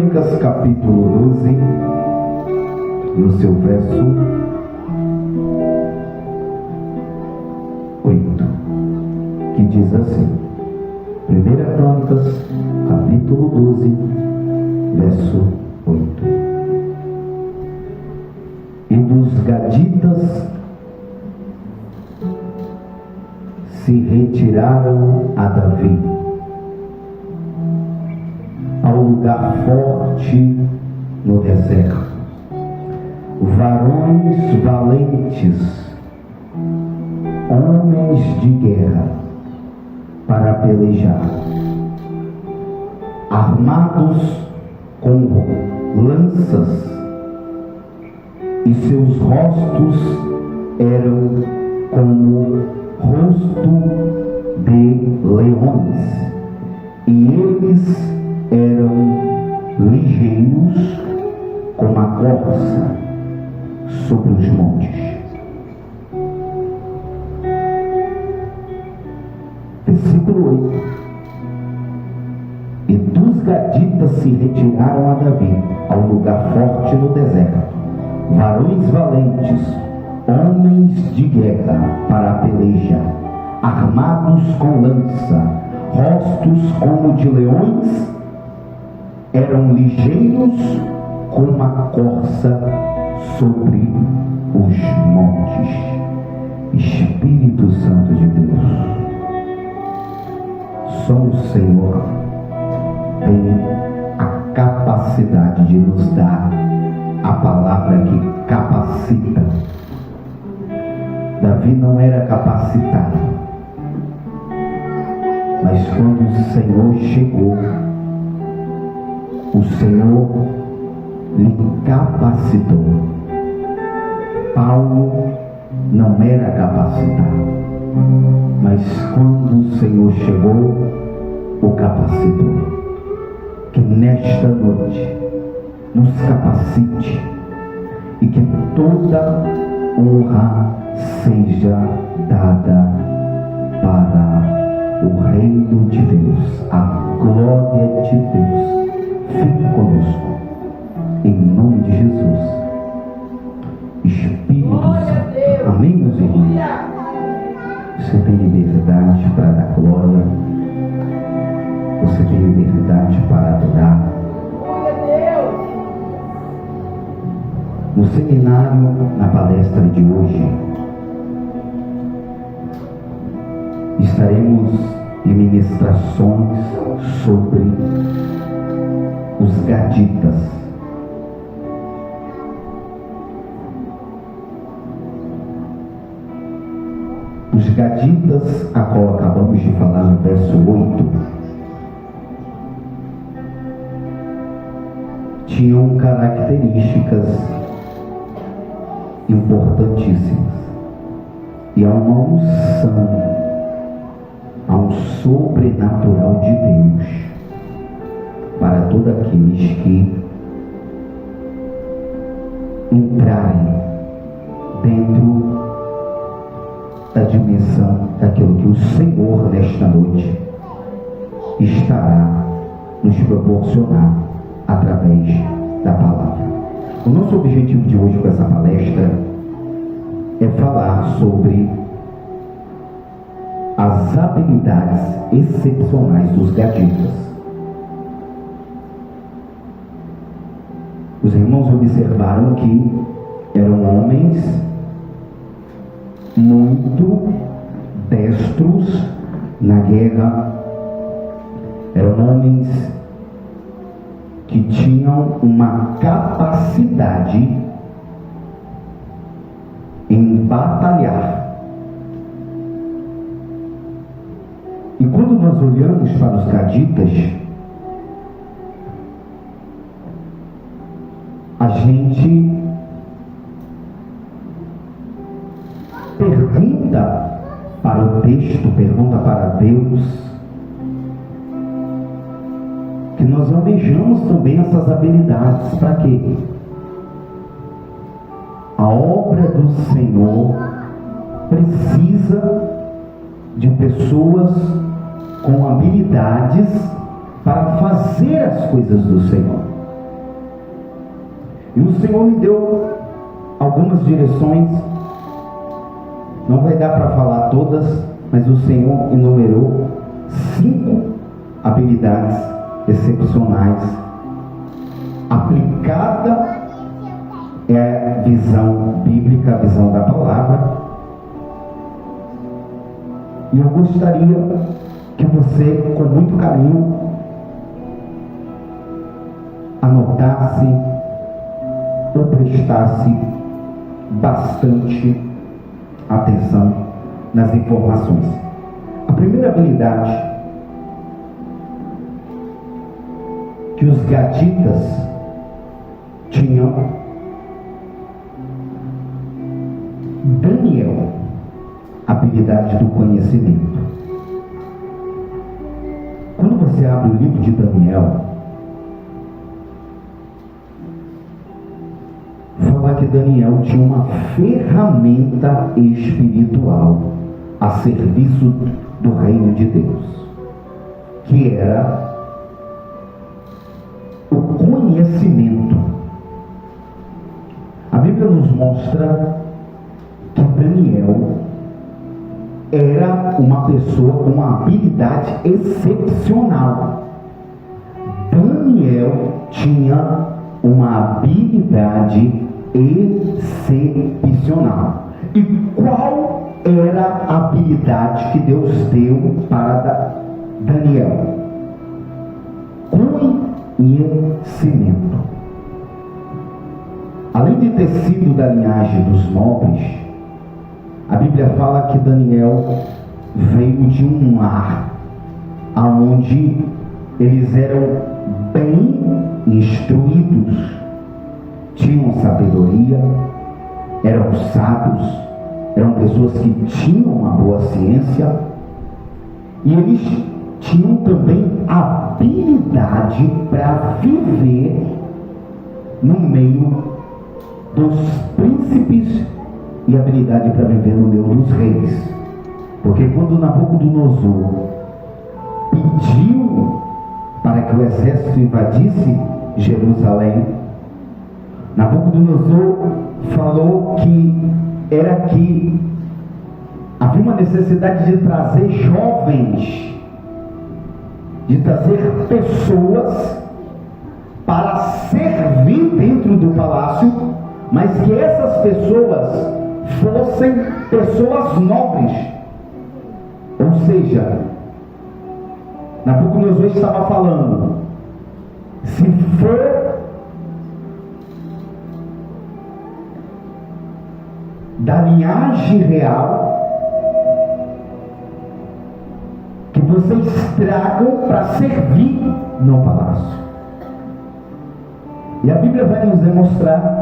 Crônicas, capítulo 12, no seu verso 8, que diz assim: 1 Crônicas, capítulo 12, verso 8. E dos gaditas se retiraram a Davi ao lugar forte no deserto, varões valentes, homens de guerra, para pelejar, armados com lanças, e seus rostos eram como rosto de leões, e eles eram ligeiros como a corça sobre os montes. Versículo 8. E dos gaditas se retiraram a Davi ao lugar forte no deserto, varões valentes, homens de guerra para pelejar, armados com lança, rostos como de leões, eram ligeiros como a corça sobre os montes. Espírito Santo de Deus, só o Senhor tem a capacidade de nos dar a palavra que capacita. Davi não era capacitado, mas quando o Senhor chegou, o Senhor lhe capacitou. Paulo não era capacitado, mas quando o Senhor chegou, o capacitou. Que nesta noite nos capacite e que toda honra seja dada para o reino de Deus, a glória de Deus. Fique conosco, em nome de Jesus. Espírito Santo. Amém, meus irmãos? Você tem liberdade para dar glória, você tem liberdade para adorar. No seminário, na palestra de hoje, estaremos em ministrações sobre os gaditas. Os gaditas, a qual acabamos de falar no verso 8, tinham características importantíssimas, e há uma unção, há um sobrenatural de Deus para todos aqueles que entrarem dentro da dimensão daquilo que o Senhor nesta noite estará nos proporcionar através da palavra. O nosso objetivo de hoje com essa palestra é falar sobre as habilidades excepcionais dos gaditas. Os irmãos observaram que eram homens muito destros na guerra, eram homens que tinham uma capacidade em batalhar. E quando nós olhamos para os gaditas, a gente pergunta para o texto, pergunta para Deus, que nós almejamos também essas habilidades. Para quê? A obra do Senhor precisa de pessoas com habilidades para fazer as coisas do Senhor. E o Senhor me deu algumas direções. Não vai dar para falar todas, mas o Senhor enumerou 5 habilidades excepcionais. Aplicada é a visão bíblica, a visão da palavra. E eu gostaria que você, com muito carinho, anotasse ou prestasse bastante atenção nas informações. A primeira habilidade que os gaditas tinham, Daniel, habilidade do conhecimento. Quando você abre o livro de Daniel, fala que Daniel tinha uma ferramenta espiritual a serviço do reino de Deus, que era o conhecimento. A Bíblia nos mostra que Daniel era uma pessoa com uma habilidade excepcional. Daniel tinha uma habilidade excepcional. E qual era a habilidade que Deus deu para Daniel? Conhecimento. Além de ter sido da linhagem dos nobres, a Bíblia fala que Daniel veio de um lar onde eles eram bem instruídos, tinham sabedoria, eram sábios, eram pessoas que tinham uma boa ciência, e eles tinham também habilidade para viver no meio dos príncipes e habilidade para viver no meio dos reis. Porque quando Nabucodonosor pediu para que o exército invadisse Jerusalém, Nabucodonosor falou que havia uma necessidade de trazer jovens, de trazer pessoas para servir dentro do palácio, mas que essas pessoas fossem pessoas nobres. Ou seja, Nabucodonosor estava falando: se for da linhagem real, que vocês tragam para servir no palácio. E a Bíblia vai nos demonstrar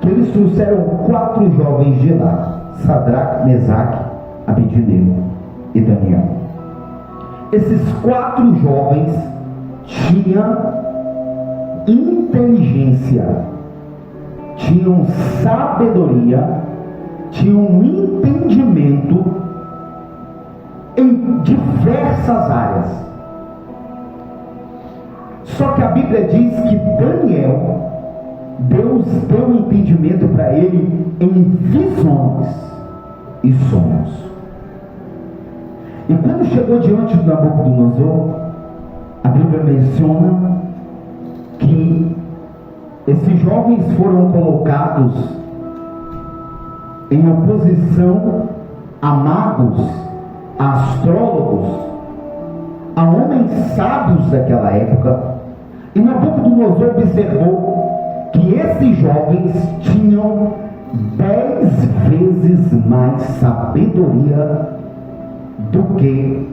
que eles trouxeram 4 jovens de lá: Sadraque, Mesaque, Abednego e Daniel. Esses 4 jovens tinham inteligência, tinham sabedoria, tinham entendimento em diversas áreas. Só que a Bíblia diz que Daniel, Deus deu um entendimento para ele em visões e sonhos. E quando chegou diante de Nabucodonosor, a Bíblia menciona que esses jovens foram colocados em oposição a magos, a astrólogos, a homens sábios daquela época. E Nabucodonosor observou que esses jovens tinham 10 vezes mais sabedoria do que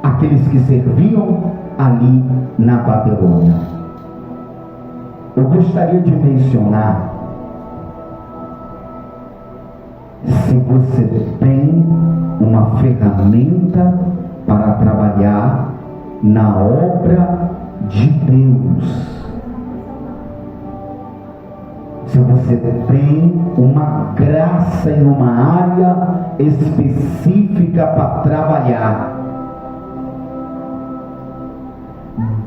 aqueles que serviam ali na Babilônia. Eu gostaria de mencionar, se você tem uma ferramenta para trabalhar na obra de Deus, se você tem uma graça em uma área específica para trabalhar,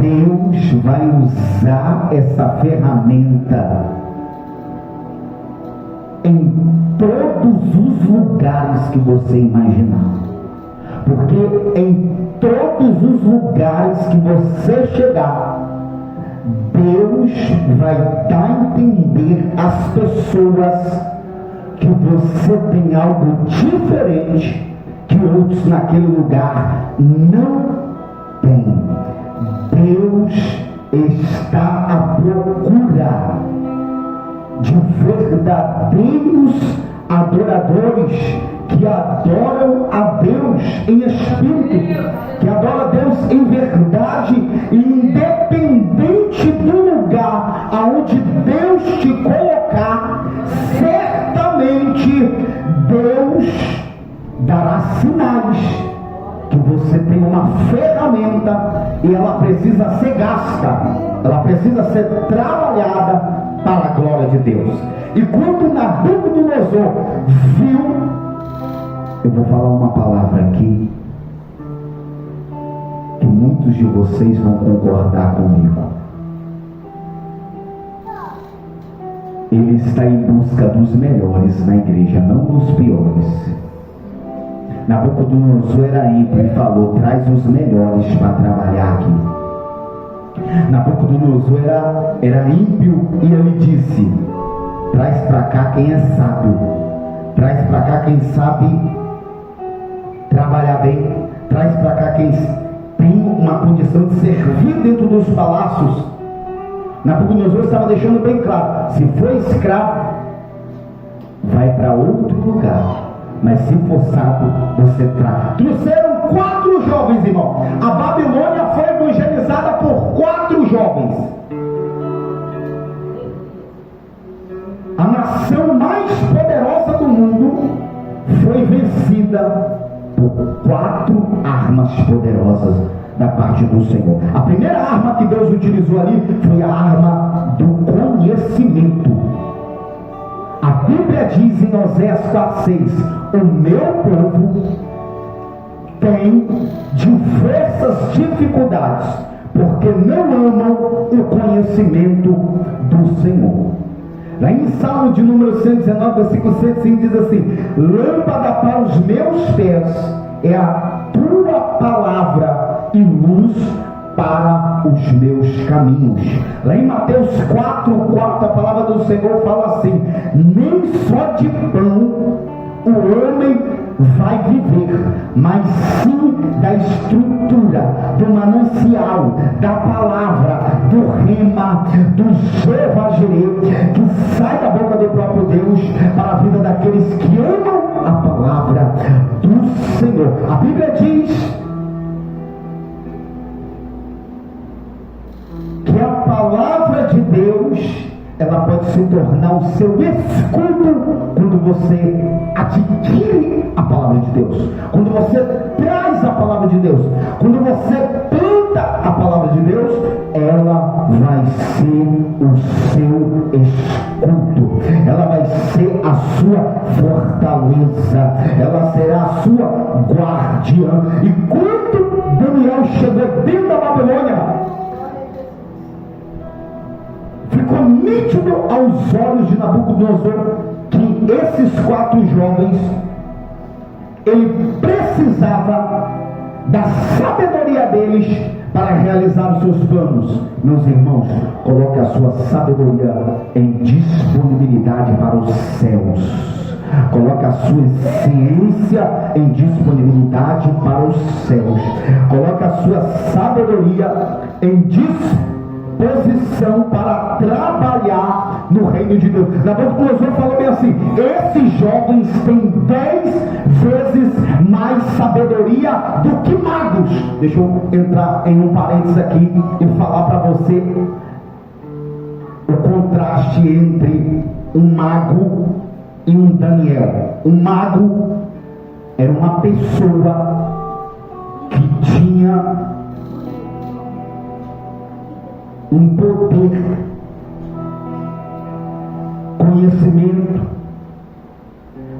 Deus vai usar essa ferramenta em todos os lugares que você imaginar. Porque em todos os lugares que você chegar, Deus vai dar a entender às pessoas que você tem algo diferente que outros naquele lugar não têm. Deus está à procura de verdadeiros adoradores que adoram a Deus em espírito, que adoram a Deus em verdade, e independente do lugar aonde Deus te colocar, certamente Deus dará sinais que você tem uma ferramenta e ela precisa ser gasta, ela precisa ser trabalhada para a glória de Deus. E quando Nabucodonosor viu, eu vou falar uma palavra aqui que muitos de vocês vão concordar comigo. Ele está em busca dos melhores na igreja, não dos piores. Nabucodonosor era ímpio e falou: traz os melhores para trabalhar aqui. Nabucodonosor era ímpio e ele disse: traz para cá quem é sábio, traz para cá quem sabe trabalhar bem, traz para cá quem tem uma condição de servir dentro dos palácios. Nabucodonosor estava deixando bem claro: se for escravo, vai para outro lugar, mas se for sábio, você traz. Trouxeram 4 jovens, irmão. A Babilônia foi evangelizada por 4 jovens. A nação mais poderosa do mundo foi vencida por 4 armas poderosas da parte do Senhor. A primeira arma que Deus utilizou ali foi a arma do conhecimento. A Bíblia diz em Oséias 4:6: o meu povo tem diversas dificuldades, porque não amam o conhecimento do Senhor. Lá em Salmo de número 119, versículo 105, diz assim: lâmpada para os meus pés é a tua palavra e luz para os meus caminhos. Lá em Mateus 4:4, a palavra do Senhor fala assim: nem só de pão o homem vai viver, mas sim da estrutura, do manancial, da palavra, do rema, do Jeová-Jireh, que sai da boca do próprio Deus para a vida daqueles que amam a palavra do Senhor. A Bíblia diz que a palavra de Deus, ela pode se tornar o seu escudo quando você adquire a palavra de Deus, quando você traz a palavra de Deus, quando você planta a palavra de Deus, ela vai ser o seu escudo, ela vai ser a sua fortaleza, ela será a sua guardiã. E quando Daniel chegou dentro da Babilônia, ficou nítido aos olhos de Nabucodonosor que esses 4 jovens, ele precisava da sabedoria deles para realizar os seus planos. Meus irmãos, coloque a sua sabedoria em disponibilidade para os céus. Coloque a sua ciência em disponibilidade para os céus. Coloque a sua sabedoria em disposição para trabalhar no reino de Deus. Nabucodonosor falou bem assim: esses jovens têm 10 vezes mais sabedoria do que magos. Deixa eu entrar em um parênteses aqui e falar para você o contraste entre um mago e um Daniel. Um mago era uma pessoa que tinha um poder, conhecimento,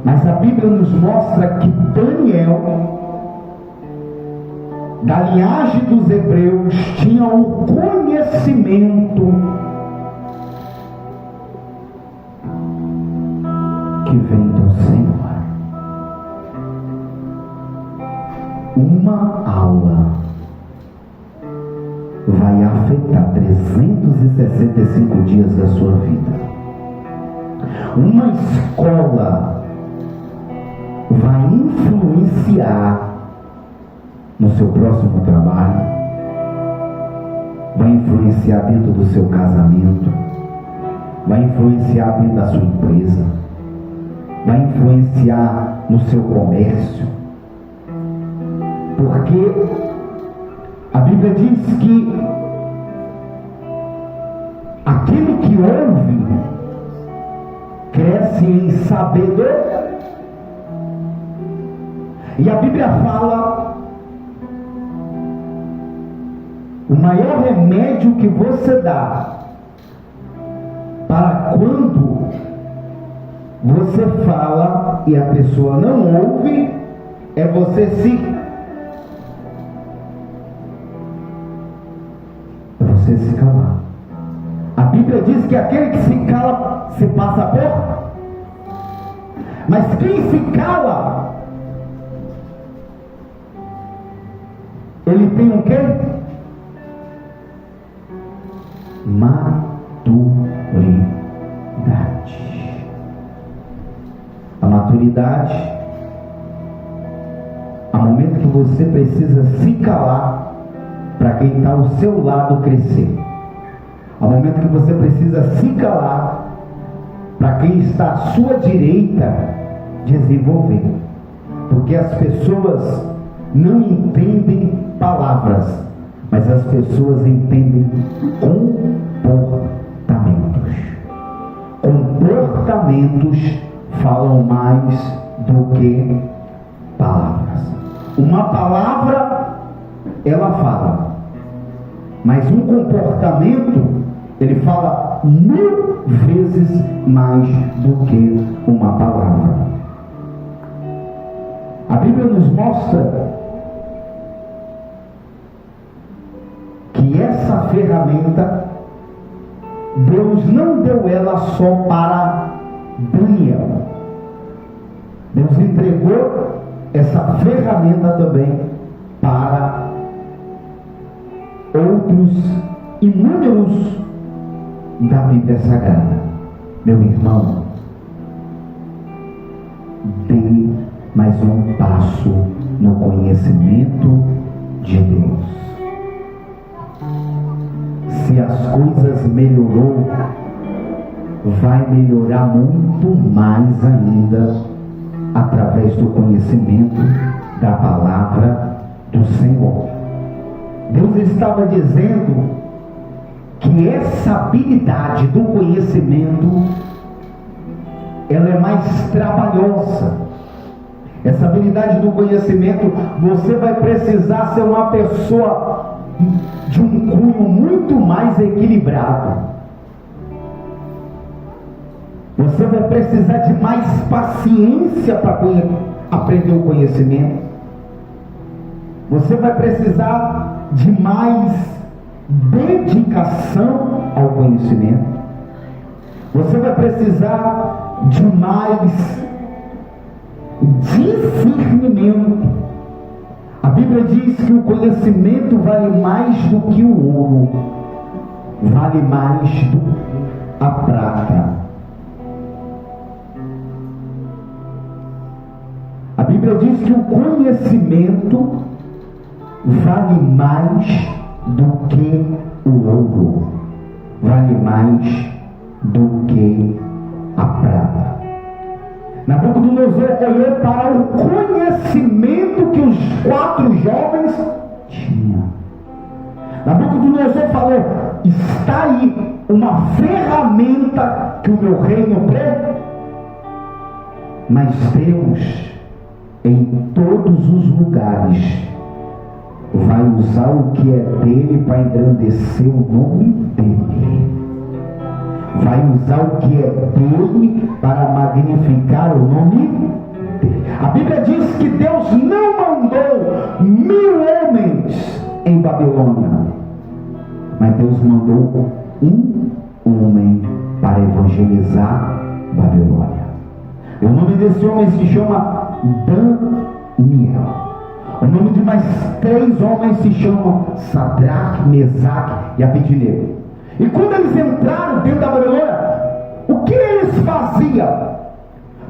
mas a Bíblia nos mostra que Daniel da linhagem dos hebreus tinham o conhecimento que vem do Senhor. Uma aula vai afetar 365 dias da sua vida. Uma escola vai influenciar no seu próximo trabalho, vai influenciar dentro do seu casamento, vai influenciar dentro da sua empresa, vai influenciar no seu comércio, porque a Bíblia diz que aquele que ouve cresce em sabedoria. E a Bíblia fala: o maior remédio que você dá para quando você fala e a pessoa não ouve é você se calar. A Bíblia diz que aquele que se cala se passa por, mas quem se cala, ele tem o quê? Maturidade. A maturidade, há momento que você precisa se calar para quem está ao seu lado crescer. Há momento que você precisa se calar para quem está à sua direita desenvolver. Porque as pessoas não entendem palavras, mas as pessoas entendem comportamentos. Comportamentos falam mais do que palavras. Uma palavra, ela fala, mas um comportamento, ele fala 1000 vezes mais do que uma palavra. A Bíblia nos mostra que essa ferramenta, Deus não deu ela só para Daniel. Deus entregou essa ferramenta também para outros inúmeros da Bíblia Sagrada. Meu irmão, dê mais um passo no conhecimento de Deus. Se as coisas melhorou, vai melhorar muito mais ainda através do conhecimento da palavra do Senhor. Deus estava dizendo que essa habilidade do conhecimento, ela é mais trabalhosa. Essa habilidade do conhecimento, você vai precisar ser uma pessoa de um cunho muito mais equilibrado. Você vai precisar de mais paciência para aprender o conhecimento. Você vai precisar de mais dedicação ao conhecimento. Você vai precisar de mais discernimento. A Bíblia diz que o conhecimento vale mais do que o ouro, vale mais do que a prata. A Bíblia diz que o conhecimento vale mais do que o ouro, vale mais do que a prata. Nabucodonosor olhou para o conhecimento que os 4 jovens tinham. Nabucodonosor falou: está aí uma ferramenta que o meu reino prega. Mas Deus, em todos os lugares, vai usar o que é dele para engrandecer o nome dele. Vai usar o que é dele para magnificar o nome A Bíblia diz que Deus não mandou 1000 homens em Babilônia, mas Deus mandou um homem para evangelizar Babilônia. E o nome desse homem se chama Daniel. O nome de mais 3 homens se chamam Sadraque, Mesaque e Abednego. E quando eles entraram dentro da Babilônia, o que eles faziam?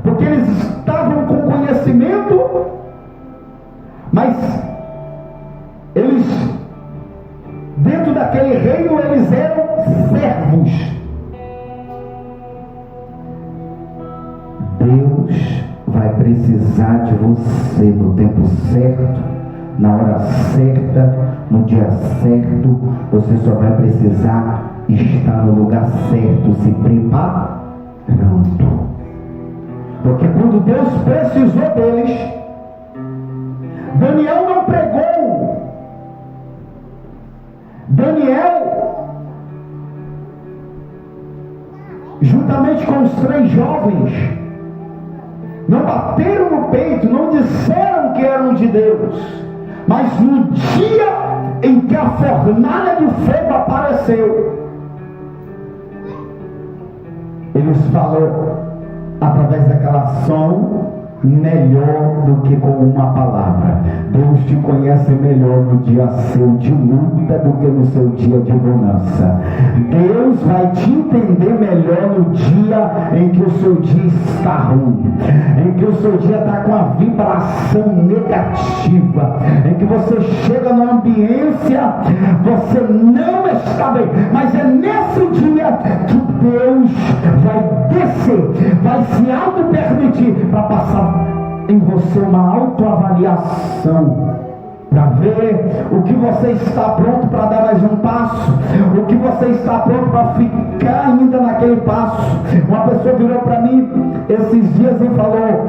Porque eles estavam com conhecimento, mas eles, dentro daquele reino, eles eram servos. Deus vai precisar de você no tempo certo, na hora certa, no dia certo. Você só vai precisar estar no lugar certo, se preparando. Porque quando Deus precisou deles, Daniel não pregou. Daniel, juntamente com os 3 jovens, não bateram no peito, não disseram que eram de Deus, mas no dia em que a fornalha de fogo apareceu, eles falaram através daquela ação melhor do que com uma palavra. Deus te conhece melhor no dia seu de luta do que no seu dia de bonança. Deus vai te entender melhor no dia em que o seu dia está ruim, em que o seu dia está com a vibração negativa, em que você chega numa ambiência, você não está bem, mas é nesse dia que Deus vai descer, vai se auto-permitir para passar em você uma autoavaliação, para ver o que você está pronto para dar mais um passo, o que você está pronto para ficar ainda naquele passo. Uma pessoa virou para mim esses dias e falou,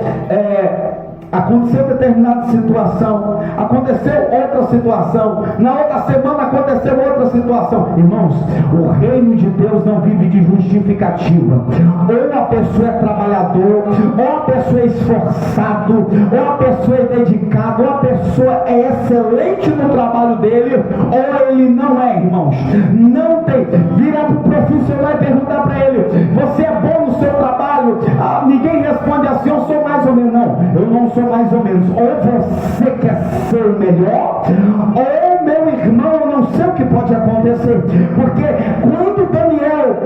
aconteceu determinada situação, aconteceu outra situação, na outra semana aconteceu outra situação. Irmãos, o reino de Deus não vive de justificativa. Ou a pessoa é trabalhador, ou a pessoa é esforçado, ou a pessoa é dedicado, ou a pessoa é excelente no trabalho dele, ou ele não é, irmãos. Não tem. Virar para o profissional e perguntar para ele, você é bom no seu trabalho? Ninguém responde assim, eu sou mais ou menos. Não, eu não sou mais ou menos. Ou você quer ser o melhor, ou, meu irmão, eu não sei o que pode acontecer. Porque quando Daniel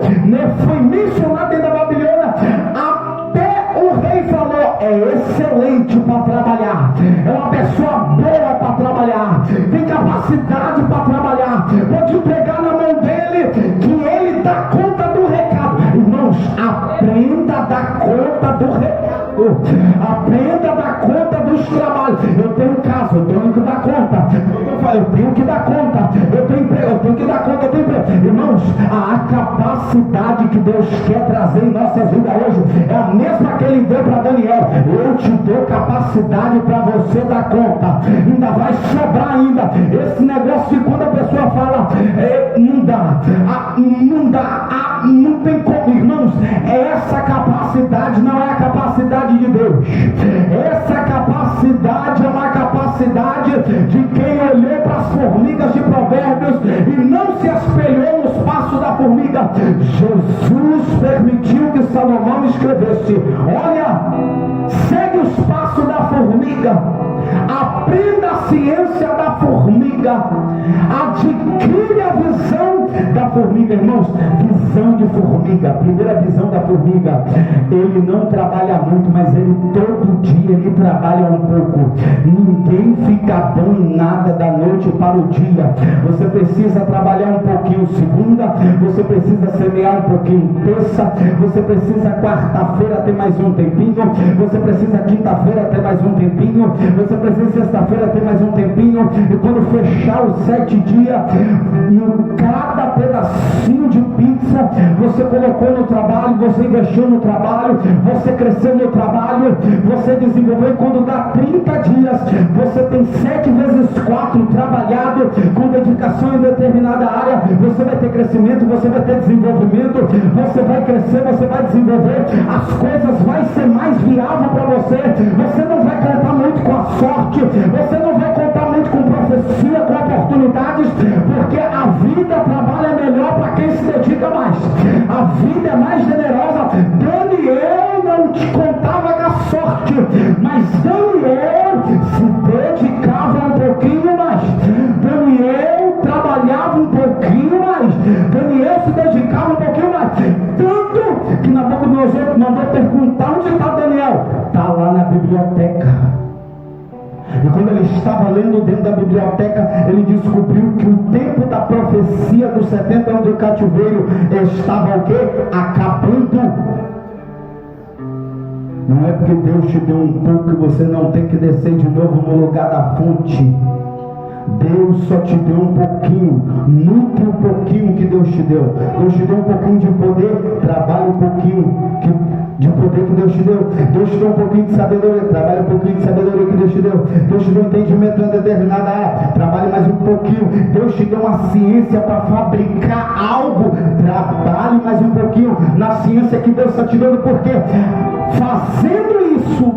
foi mencionado dentro da Babilônia, até o rei falou, é excelente para trabalhar, é uma pessoa boa para trabalhar, tem capacidade para trabalhar, pode pegar na mão dele que ele dá conta do recado. Irmãos, aprenda a dar conta do recado. Aprenda a dar conta dos trabalhos. Eu tenho casa, eu tenho que dar conta. Eu tenho que dar conta. Eu tenho emprego, eu tenho que dar conta. Eu tenho emprego. Irmãos, a capacidade que Deus quer trazer em nossas vidas hoje é a mesma que Ele deu para Daniel. Eu te dou capacidade para você dar conta. Ainda vai sobrar ainda. Esse negócio de quando a pessoa fala, não dá, não dá, não tem como. Irmãos, essa capacidade não é a capacidade de Deus. Essa capacidade é uma capacidade de quem olhou para as formigas de Provérbios e não se espelhou nos passos da formiga. Jesus permitiu que Salomão escrevesse, olha, segue os passos da formiga, aprenda a ciência da formiga, adquire a visão da formiga. Irmãos, visão de formiga. A primeira visão da formiga, ele não trabalha muito, mas ele todo dia ele trabalha um pouco. Ninguém fica bom em nada da noite para o dia. Você precisa trabalhar um pouquinho segunda, você precisa semear um pouquinho terça, você precisa quarta-feira ter mais um tempinho, você precisa quinta-feira ter mais um tempinho, você precisa sexta-feira ter mais um tempinho, e quando fechar os 7 dias, em cada pedacinho pacotinho de pizza, você colocou no trabalho, você investiu no trabalho, você cresceu no trabalho, você desenvolveu, e quando dá 30 dias, você tem 7 vezes 4 trabalhado com dedicação em determinada área, você vai ter crescimento, você vai ter desenvolvimento, você vai crescer, você vai desenvolver, as coisas vai ser mais viável para você, você não vai contar muito com a sorte, você não vai contar muito com profecia, com oportunidades, porque a vida trabalha melhor para quem se dedica mais, a vida é mais generosa. Daniel não te contava com a sorte, mas Daniel se dedicava um pouquinho mais, Daniel trabalhava um pouquinho mais, Daniel se dedicava um pouquinho mais, tanto que Nabucodonosor mandou perguntar: onde está Daniel? Está lá na biblioteca. E quando ele estava lendo dentro da biblioteca, ele descobriu que o tempo da profecia dos 70 anos do cativeiro estava o quê? Acabando. Não é porque Deus te deu um pouco que você não tem que descer de novo no lugar da fonte. Deus só te deu um pouquinho, nutre um pouquinho que Deus te deu. Deus te deu um pouquinho de poder, trabalhe um pouquinho de poder que Deus te deu. Deus te deu um pouquinho de sabedoria, trabalhe um pouquinho de sabedoria que Deus te deu. Deus te deu um entendimento em determinada área, trabalhe mais um pouquinho. Deus te deu uma ciência para fabricar algo, trabalhe mais um pouquinho na ciência que Deus está te dando, porque fazendo isso,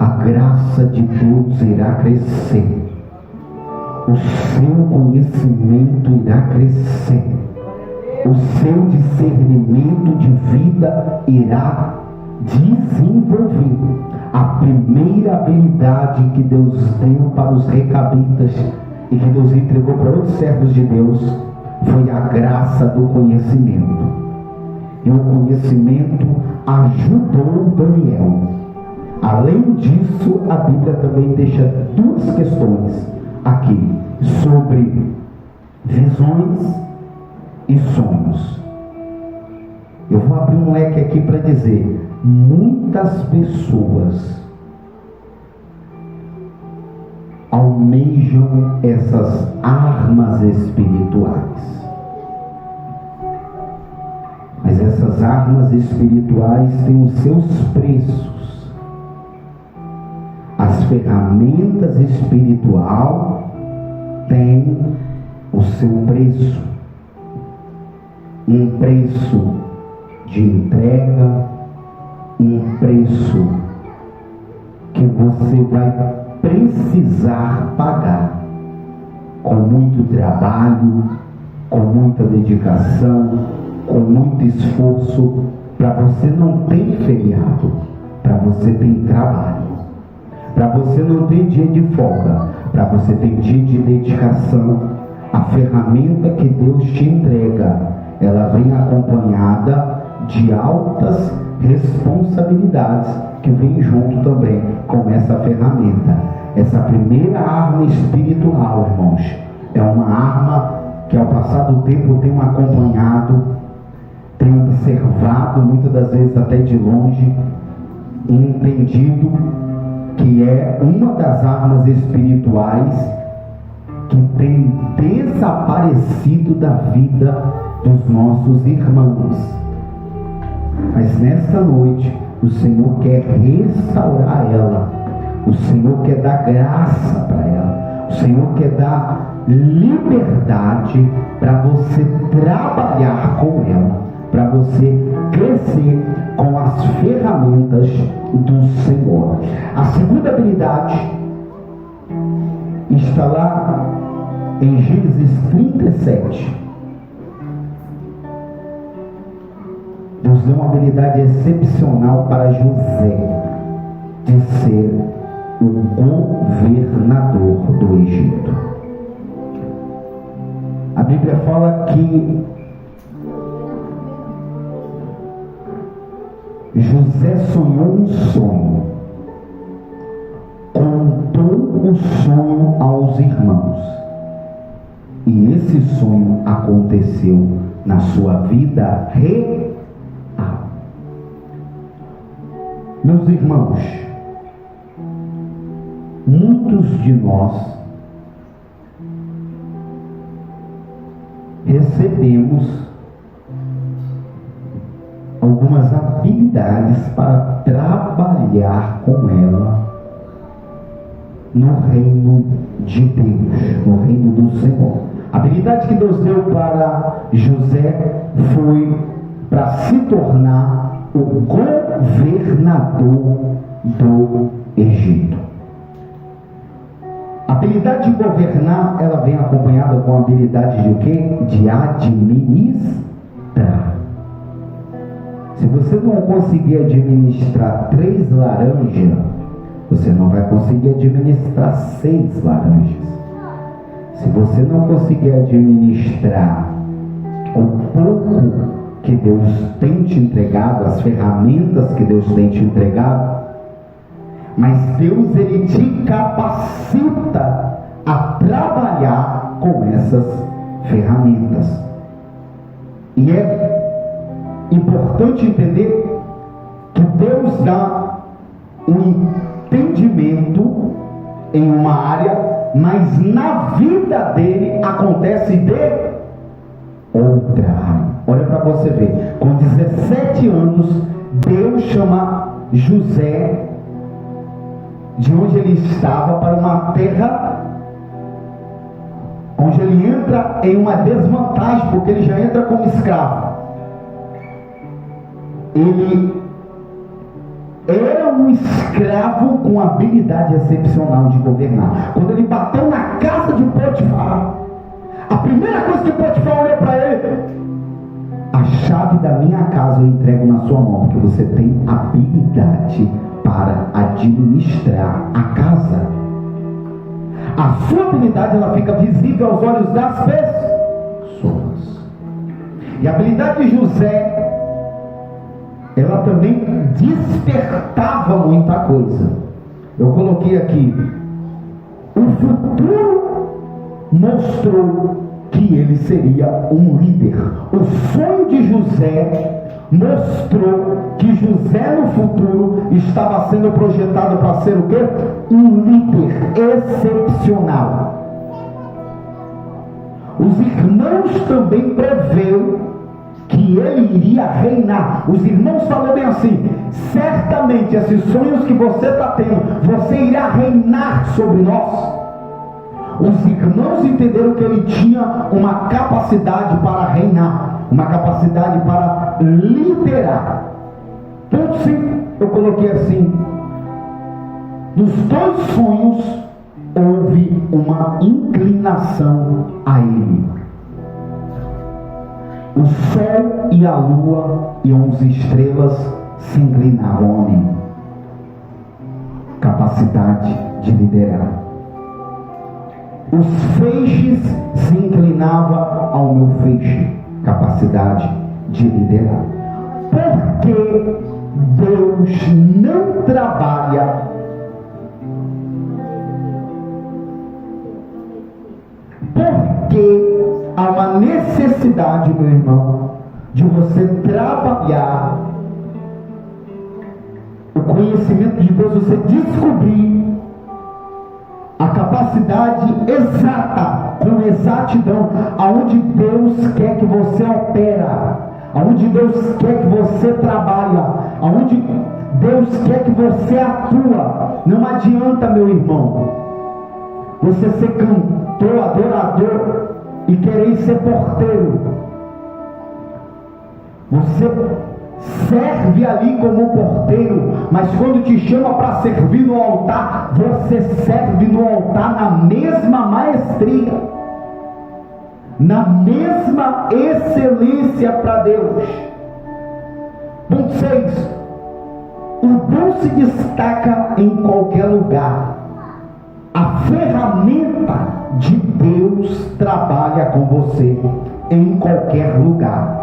a graça de Deus irá crescer. O seu conhecimento irá crescer, o seu discernimento de vida irá desenvolver. A primeira habilidade que Deus deu para os recabitas e que Deus entregou para outros servos de Deus foi a graça do conhecimento. E o conhecimento ajudou Daniel. Além disso, a Bíblia também deixa 2 questões aqui sobre visões e sonhos. Eu vou abrir um leque aqui para dizer: muitas pessoas almejam essas armas espirituais, mas essas armas espirituais têm os seus preços. As ferramentas espirituais têm o seu preço. Um preço de entrega, um preço que você vai precisar pagar com muito trabalho, com muita dedicação, com muito esforço. Para você não ter feriado, para você ter trabalho. Para você não ter dia de folga, para você ter dia de dedicação. A ferramenta que Deus te entrega, ela vem acompanhada de altas responsabilidades que vem junto também com essa ferramenta. Essa primeira arma espiritual, irmãos, é uma arma que ao passar do tempo eu tenho acompanhado, tenho observado, muitas das vezes até de longe, e entendido que é uma das armas espirituais que tem desaparecido da vida dos nossos irmãos. Mas nesta noite o Senhor quer restaurar ela, o Senhor quer dar graça para ela, o Senhor quer dar liberdade para você trabalhar com ela, para você crescer com as ferramentas do Senhor. A segunda habilidade está lá em Gênesis 37. Deus deu uma habilidade excepcional para José de ser o governador do Egito. A Bíblia fala que José sonhou um sonho, contou o sonho aos irmãos, e esse sonho aconteceu na sua vida real. Meus irmãos, muitos de nós recebemos algumas habilidades para trabalhar com ela no reino de Deus, no reino do Senhor. A habilidade que Deus deu para José foi para se tornar o governador do Egito. A habilidade de governar, ela vem acompanhada com a habilidade de o quê? De administrar. Se você não conseguir administrar 3 laranjas, você não vai conseguir administrar 6 laranjas. Se você não conseguir administrar o pouco que Deus tem te entregado, as ferramentas que Deus tem te entregado, mas Deus, Ele te capacita a trabalhar com essas ferramentas. E é importante entender que Deus dá um entendimento em uma área, mas na vida dele acontece de outra área. Olha para você ver, com 17 anos, Deus chama José de onde ele estava para uma terra onde ele entra em uma desvantagem, porque ele já entra como escravo. Ele era um escravo com habilidade excepcional de governar. Quando ele bateu na casa de Potifar, a primeira coisa que Potifar olhou para ele: a chave da minha casa eu entrego na sua mão, porque você tem habilidade para administrar a casa. A sua habilidade, ela fica visível aos olhos das pessoas. E a habilidade de José, ela também despertava muita coisa. Eu coloquei aqui: o futuro mostrou que ele seria um líder. O sonho de José mostrou que José no futuro estava sendo projetado para ser o quê? Um líder excepcional. Os irmãos também preveram que ele iria reinar. Os irmãos falam bem assim: certamente esses sonhos que você está tendo, você irá reinar sobre nós. Os irmãos entenderam que ele tinha uma capacidade para reinar, uma capacidade para liderar. Ponto 5, eu coloquei assim: nos 2 sonhos houve uma inclinação a ele. O sol e a lua e 11 estrelas se inclinavam a mim. Capacidade de liderar. Os feixes se inclinavam ao meu feixe. Capacidade de liderar. Porque Deus não trabalha porque há uma necessidade, meu irmão, de você trabalhar o conhecimento de Deus, você descobrir a capacidade exata, com exatidão, aonde Deus quer que você opera, aonde Deus quer que você trabalha, aonde Deus quer que você atua. Não adianta, meu irmão, você ser cantor, adorador e querer ser porteiro. Você serve ali como porteiro, mas quando te chama para servir no altar, você serve no altar na mesma maestria, na mesma excelência para Deus. Ponto 6. O dom se destaca em qualquer lugar. A ferramenta de Deus trabalha com você em qualquer lugar.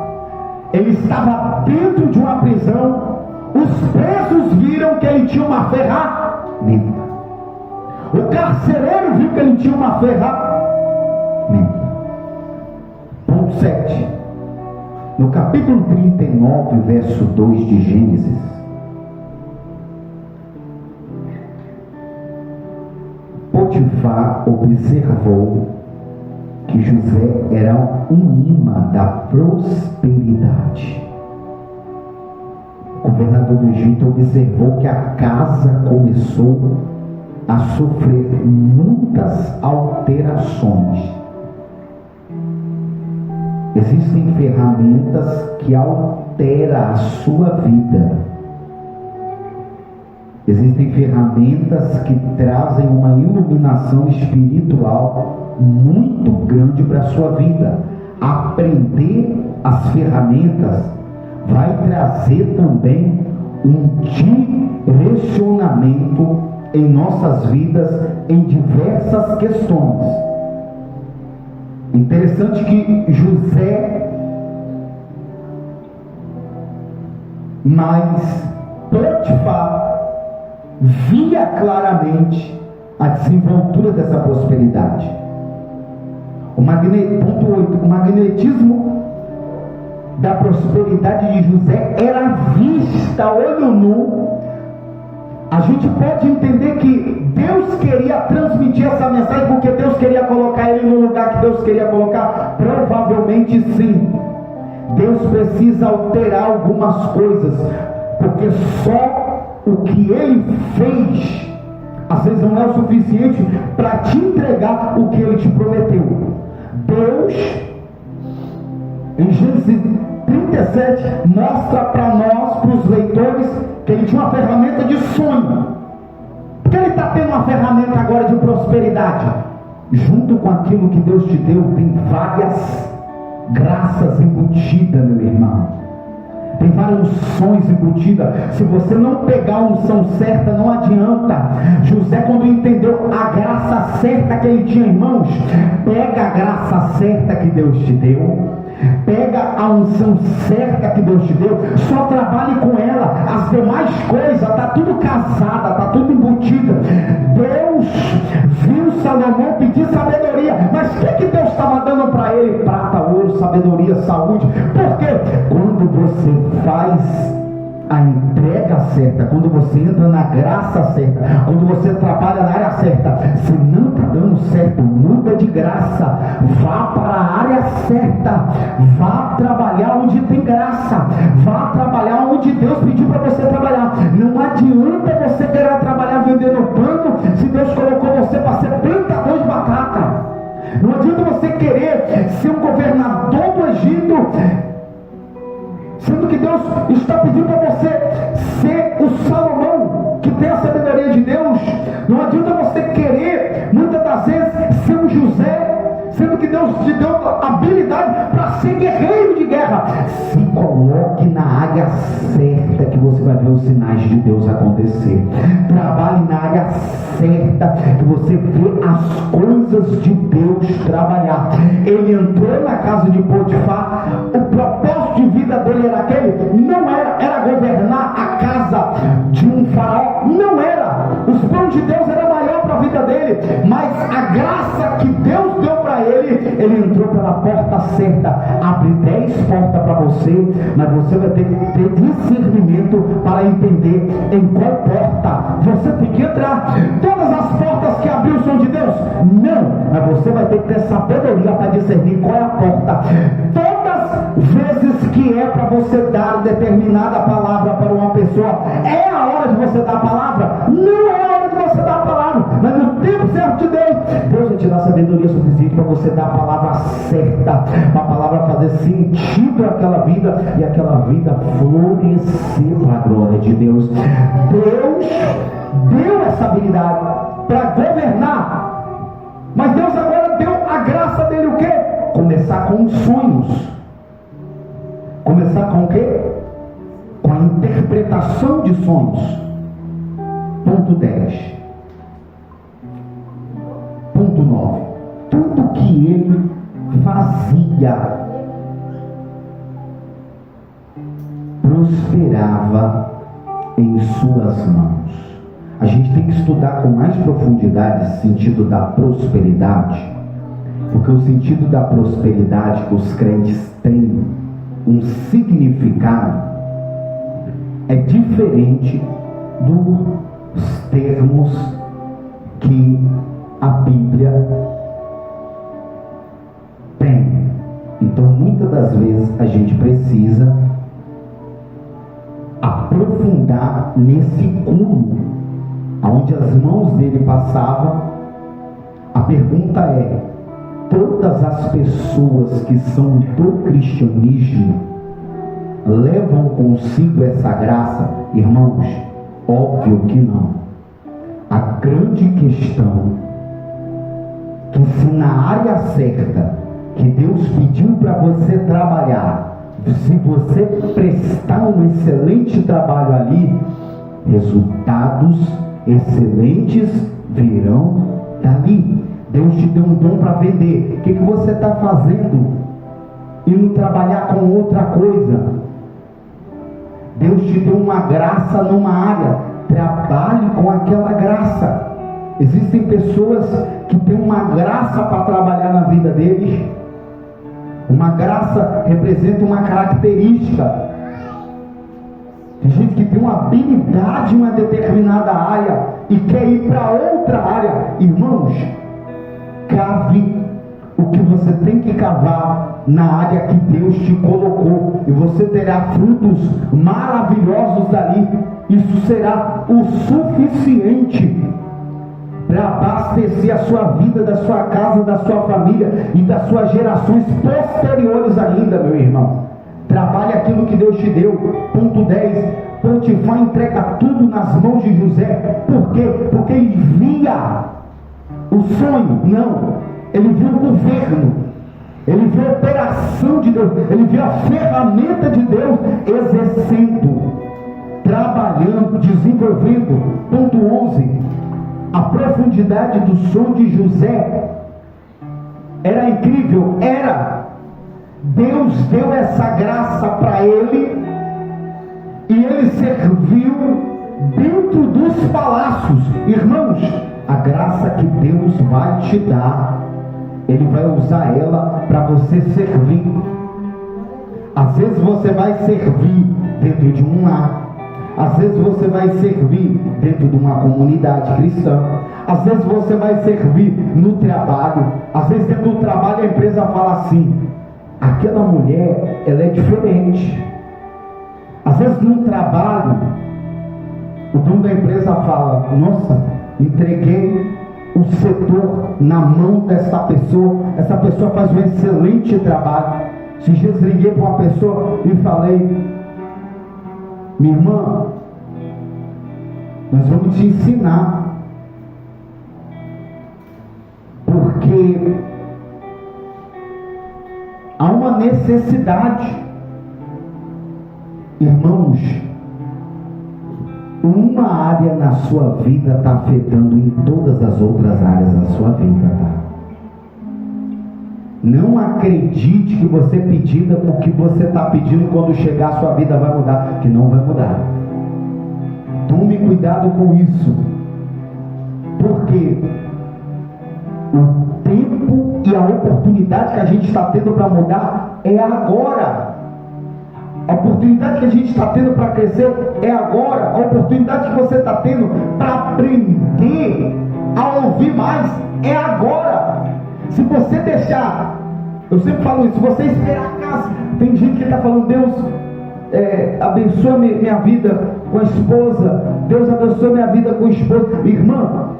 Ele estava dentro de uma prisão. Os presos viram que ele tinha uma ferramenta. O carcereiro viu que ele tinha uma ferramenta. Ponto 7. No capítulo 39, verso 2 de Gênesis, Potifar observou que José era um imã da prosperidade. O governador do Egito observou que a casa começou a sofrer muitas alterações. Existem ferramentas que alteram a sua vida. Existem ferramentas que trazem uma iluminação espiritual muito grande para a sua vida. Aprender as ferramentas vai trazer também um direcionamento em nossas vidas em diversas questões. Interessante que José, mas Potifar via claramente a desenvoltura dessa prosperidade. Ponto 8, o magnetismo da prosperidade de José era vista a olho nu. A gente pode entender que Deus queria transmitir essa mensagem porque Deus queria colocar ele no lugar que Deus queria colocar? Provavelmente sim. Deus precisa alterar algumas coisas, porque só o que ele fez às vezes não é o suficiente para te entregar o que ele te prometeu. Deus, em Gênesis 37, mostra para nós, para os leitores, que ele tinha uma ferramenta de sonho. Porque ele está tendo uma ferramenta agora de prosperidade. Junto com aquilo que Deus te deu, tem várias graças embutidas, meu irmão. Tem várias unções embutidas. Se você não pegar a unção certa, não adianta. José, quando entendeu a graça certa que ele tinha, irmãos, pega a graça certa que Deus te deu, pega a unção certa que Deus te deu, só trabalhe com ela. As demais coisas, está tudo casada, está tudo embutida. Deus viu Salomão pedir sabedoria, mas o que Deus estava dando para ele? Prata, ouro, sabedoria, saúde. Por quê? Quando você faz a entrega certa, quando você entra na graça certa, quando você trabalha na área certa, se não está dando certo, muda de graça, vá para a área certa, vá trabalhar onde tem graça, vá trabalhar onde Deus pediu para você trabalhar. Não adianta você querer trabalhar vendendo pano se Deus colocou você para ser plantador de batata. Não adianta você querer ser um governador do Egito, sendo que Deus está pedindo para você ser o Salomão, que tem a sabedoria de Deus. Não adianta você querer, muitas das vezes, ser um José, sendo que Deus te deu habilidade para ser guerreiro de guerra. Se coloque na área certa, que você vai ver os sinais de Deus acontecer. Trabalhe na área certa, que você vê as coisas de Deus trabalhar. Ele entrou na casa de Potifar. O propósito de vida dele era aquele? Não era. Era governar a casa de um faraó? Não era. Os planos de Deus eram maior para a vida dele, mas a graça que Deus deu para ele entrou pela porta certa. Abre 10 portas para você, mas você vai ter que ter discernimento para entender em qual porta você tem que entrar. Todas as portas que abriu são de Deus? Não, mas você vai ter que ter sabedoria para discernir qual é a porta. Todas vezes que é para você dar determinada palavra para uma pessoa, é a hora de você dar a palavra? Não é a hora de você dar a palavra, mas no tempo certo de Deus, Deus vai te dar sabedoria suficiente para você dar a palavra certa, para a palavra fazer sentido àquela vida e aquela vida florescer para a glória de Deus. Deus deu essa habilidade para governar, mas Deus agora deu a graça dele o quê? Começar com os sonhos. Começar com o quê? Com a interpretação de sonhos. Ponto 10. Ponto 9. Tudo que ele fazia prosperava em suas mãos. A gente tem que estudar com mais profundidade esse sentido da prosperidade, porque o sentido da prosperidade que os crentes têm um significado é diferente dos termos que a Bíblia Então, muitas das vezes, a gente precisa aprofundar nesse cúmulo, onde as mãos dele passavam. A pergunta é: todas as pessoas que são do cristianismo levam consigo essa graça? Irmãos, óbvio que não. A grande questão é que, se na área certa que Deus pediu para você trabalhar, se você prestar um excelente trabalho ali, resultados excelentes virão dali. Deus te deu um dom para vender. O que você está fazendo? Indo trabalhar com outra coisa. Deus te deu uma graça numa área. Trabalhe com aquela graça. Existem pessoas que têm uma graça para trabalhar na vida deles. Uma graça representa uma característica. Tem gente que tem uma habilidade em uma determinada área e quer ir para outra área. Irmãos, cave o que você tem que cavar na área que Deus te colocou, e você terá frutos maravilhosos dali. Isso será o suficiente para abastecer a sua vida, da sua casa, da sua família e das suas gerações posteriores ainda, meu irmão. Trabalhe aquilo que Deus te deu. Ponto 10. Potifar entrega tudo nas mãos de José. Por quê? Porque ele via o sonho? Não. Ele viu o governo. Ele viu a operação de Deus. Ele viu a ferramenta de Deus exercendo, trabalhando, desenvolvendo. Ponto 11. A profundidade do sonho de José era incrível. Deus deu essa graça para ele, e ele serviu dentro dos palácios. Irmãos, a graça que Deus vai te dar, Ele vai usar ela para você servir. Às vezes você vai servir dentro de um lar. Às vezes você vai servir dentro de uma comunidade cristã. Às vezes você vai servir no trabalho. Às vezes dentro do trabalho a empresa fala assim: aquela mulher, ela é diferente. Às vezes no trabalho, o dono da empresa fala: nossa, entreguei o setor na mão dessa pessoa. Essa pessoa faz um excelente trabalho. Se eu liguei para uma pessoa e falei: minha irmã, nós vamos te ensinar, porque há uma necessidade. Irmãos, uma área na sua vida está afetando em todas as outras áreas da sua vida, tá? Não acredite que você pedindo é porque você está pedindo, quando chegar a sua vida vai mudar, que não vai mudar. Tome cuidado com isso, porque o tempo e a oportunidade que a gente está tendo para mudar é agora. A oportunidade que a gente está tendo para crescer é agora. A oportunidade que você está tendo para aprender a ouvir mais é agora. Se você deixar, eu sempre falo isso, se você esperar a casa, tem gente que está falando: Deus abençoa minha vida com a esposa, Deus abençoa minha vida com o esposo. Irmã,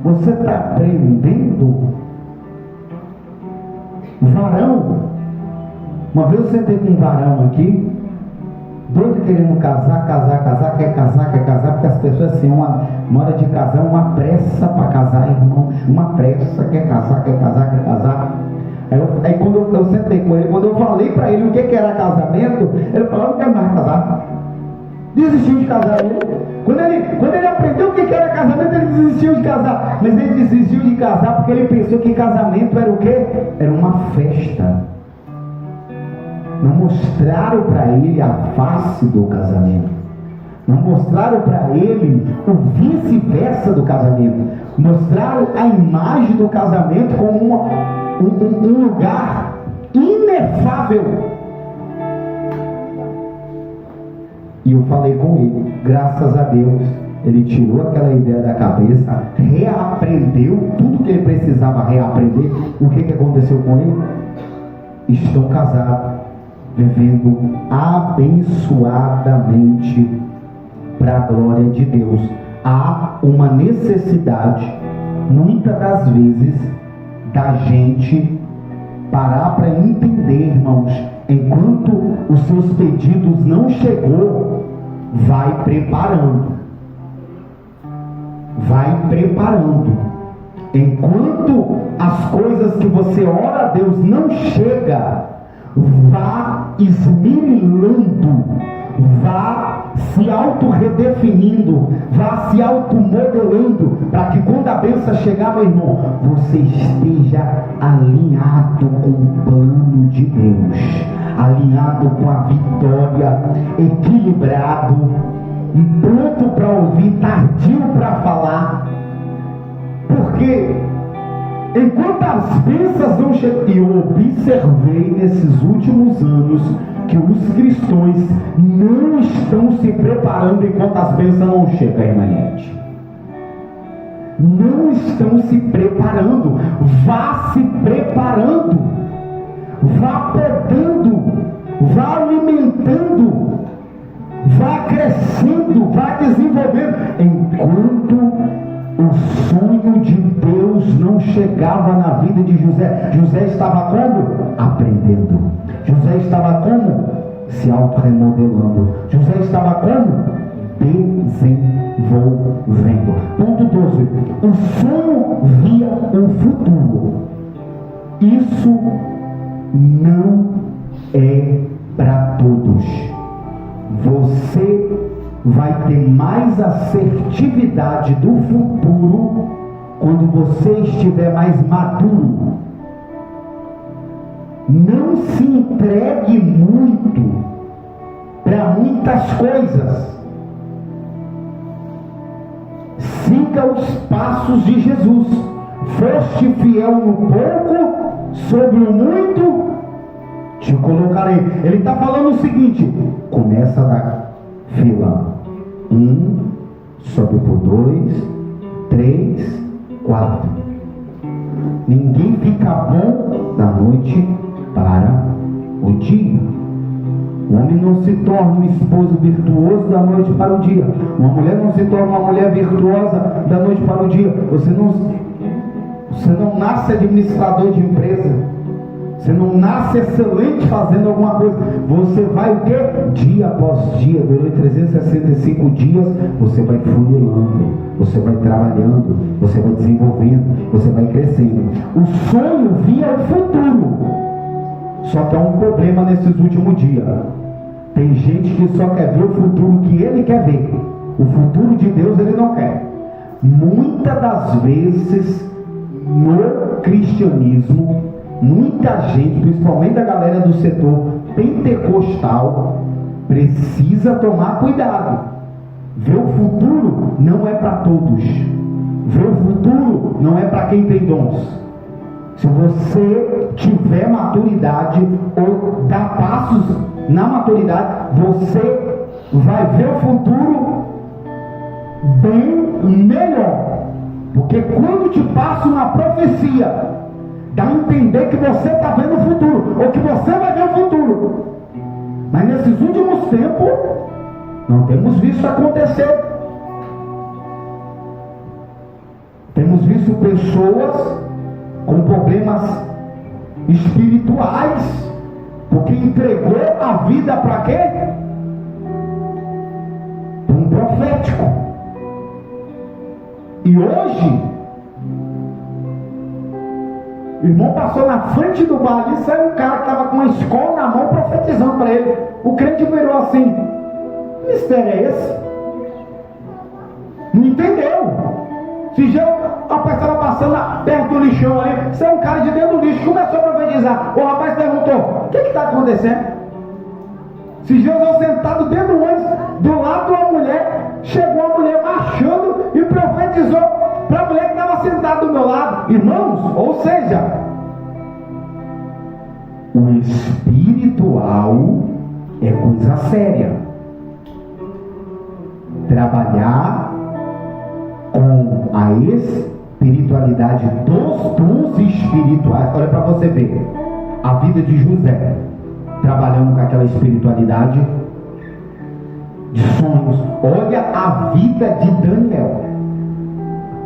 você está aprendendo? Varão, uma vez eu sentei com um varão aqui, doido, querendo casar, quer casar, porque as pessoas assim, uma hora de casar, uma pressa para casar, irmãos, uma pressa, quer casar. Aí quando eu sentei com ele, quando eu falei para ele o que era casamento, ele falou: não quero mais casar. Desistiu de casar. Quando ele aprendeu o que era casamento, ele desistiu de casar. Mas ele desistiu de casar porque ele pensou que casamento era o quê? Era uma festa. Não mostraram para ele a face do casamento. Não mostraram para ele o vice-versa do casamento. Mostraram a imagem do casamento como um lugar inefável. E eu falei com ele, graças a Deus, ele tirou aquela ideia da cabeça, reaprendeu tudo que ele precisava reaprender. O que aconteceu com ele? estão casados, vivendo abençoadamente para a glória de Deus. Há uma necessidade, muitas das vezes, da gente parar para entender, irmãos, enquanto os seus pedidos não chegou, vai preparando. Vai preparando. Enquanto as coisas que você ora a Deus não chega, vá esmirilhando, vá se auto-redefinindo, vá se automodelando, para que quando a bênção chegar, meu irmão, você esteja alinhado com o plano de Deus, alinhado com a vitória, equilibrado e pronto para ouvir, tardio para falar. Porque enquanto as bênçãos não chegam, e eu observei nesses últimos anos que os cristãos não estão se preparando enquanto as bênçãos não chegam, irmãmente. Não estão se preparando. Vá se preparando, vá podando, vá alimentando, vá crescendo, vá desenvolvendo, enquanto o sonho de Deus não chegava na vida de José. José estava como? Aprendendo. José estava como? Se auto-remodelando. José estava como? Desenvolvendo. Ponto 12. O sonho via o futuro. Isso não é para todos. Você vai ter mais assertividade do futuro quando você estiver mais maduro. Não se entregue muito para muitas coisas. Siga os passos de Jesus. Foste fiel no pouco, sobre o muito te colocarei. Ele está falando o seguinte: começa da fila 1, sobe por 2, 3, 4. Ninguém fica bom da noite para o dia. O homem não se torna um esposo virtuoso da noite para o dia. Uma mulher não se torna uma mulher virtuosa da noite para o dia. Você não nasce administrador de empresa. Você não nasce excelente fazendo alguma coisa. Você vai o quê? Dia após dia, durante 365 dias, você vai funilando, você vai trabalhando, você vai desenvolvendo, você vai crescendo. O sonho via o futuro. Só que há um problema nesses últimos dias. Tem gente que só quer ver o futuro que ele quer ver. O futuro de Deus ele não quer. Muitas das vezes, no cristianismo, muita gente, principalmente a galera do setor pentecostal, precisa tomar cuidado. Ver o futuro não é para todos. Ver o futuro não é para quem tem dons. Se você tiver maturidade ou dar passos na maturidade, você vai ver o futuro bem melhor. Porque quando te passa uma profecia, dá a entender que você está vendo o futuro, ou que você vai ver o futuro. Mas nesses últimos tempos, não temos visto acontecer. Temos visto pessoas com problemas espirituais, porque entregou a vida para quê? Para um profético. E hoje, o irmão passou na frente do bar ali, saiu um cara que estava com uma escola na mão profetizando para ele. O crente virou assim: que mistério é esse? Não entendeu. Se já o rapaz estava passando perto do lixão ali, saiu um cara de dentro do lixo, começou a profetizar. O rapaz perguntou: o que está acontecendo? Se Jesus sentado dentro do ônibus, do lado de uma mulher, chegou a mulher marchando e profetizou para a mulher que estava sentada do meu lado. Irmãos, ou seja, o espiritual é coisa séria. Trabalhar com a espiritualidade dos dons espirituais. Olha para você ver. a vida de José, trabalhando com aquela espiritualidade de sonhos. Olha a vida de Daniel.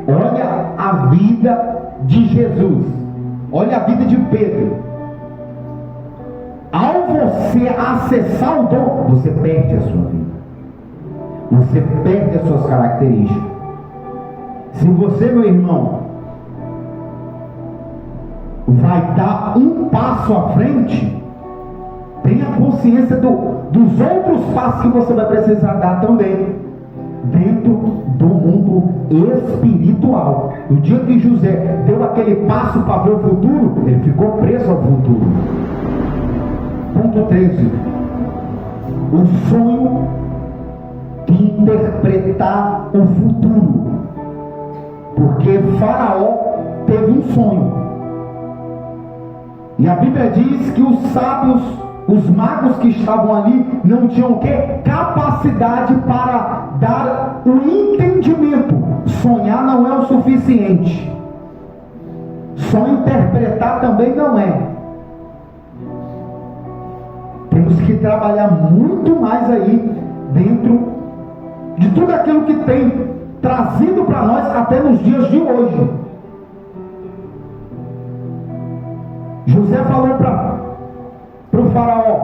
Olha a vida de Jesus. Olha a vida de Pedro. Ao você acessar o dom, você perde a sua vida. Você perde as suas características. Se você, meu irmão, vai dar um passo à frente, tenha consciência dos outros passos que você vai precisar dar também, dentro do mundo espiritual. No dia que José deu aquele passo para ver o futuro, ele ficou preso ao futuro. Ponto 13. O sonho de interpretar o futuro. Porque Faraó teve um sonho. E a Bíblia diz que os sábios, os magos que estavam ali, não tinham o quê? Capacidade para dar o entendimento. Sonhar não é o suficiente. Só interpretar também não é. Temos que trabalhar muito mais aí dentro de tudo aquilo que tem trazido para nós até nos dias de hoje. José falou para o faraó: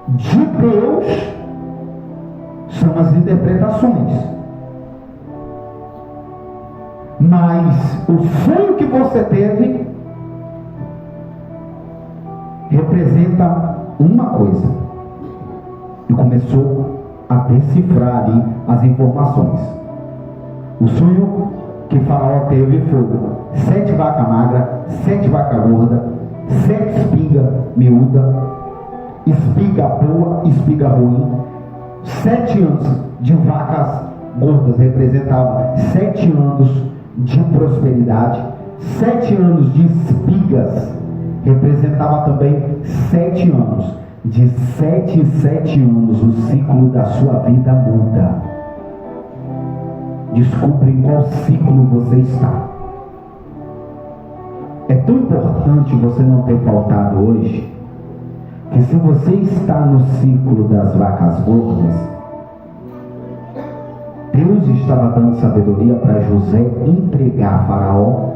de Deus são as interpretações, mas o sonho que você teve representa uma coisa. E começou a decifrar ali as informações. O sonho que Faraó teve foi 7 vacas magras, 7 vacas gordas, 7 espigas miúdas, espiga boa, espiga ruim. 7 anos de vacas gordas representavam 7 anos de prosperidade. 7 anos de espigas representava também 7 anos. De 7 em 7 anos o ciclo da sua vida muda. Descubra em qual ciclo você está. É tão importante você não ter faltado hoje, que se você está no ciclo das vacas gordas, Deus estava dando sabedoria para José entregar a Faraó,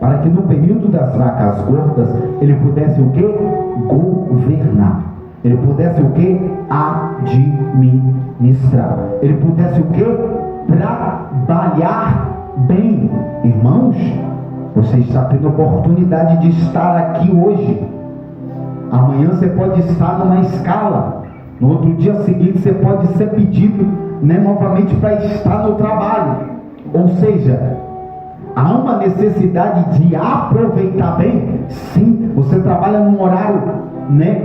para que no período das vacas gordas ele pudesse o quê? Governar. Ele pudesse o quê? Administrar. Ele pudesse o quê? Trabalhar bem. Irmãos, você está tendo a oportunidade de estar aqui hoje. Amanhã você pode estar numa escala. No outro dia seguinte você pode ser pedido, novamente para estar no trabalho. Ou seja, há uma necessidade de aproveitar bem. Sim, você trabalha num horário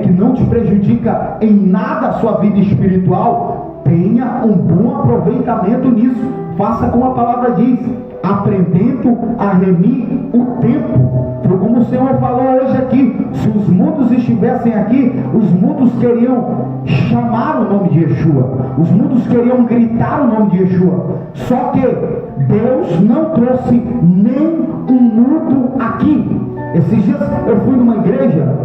que não te prejudica em nada a sua vida espiritual. Tenha um bom aproveitamento nisso. Faça como a palavra diz, aprendendo a remir o tempo. Foi como o Senhor falou hoje aqui: se os mudos estivessem aqui, os mudos queriam chamar o nome de Yeshua, os mudos queriam gritar o nome de Yeshua. Só que Deus não trouxe nem um mudo aqui. Esses dias eu fui numa igreja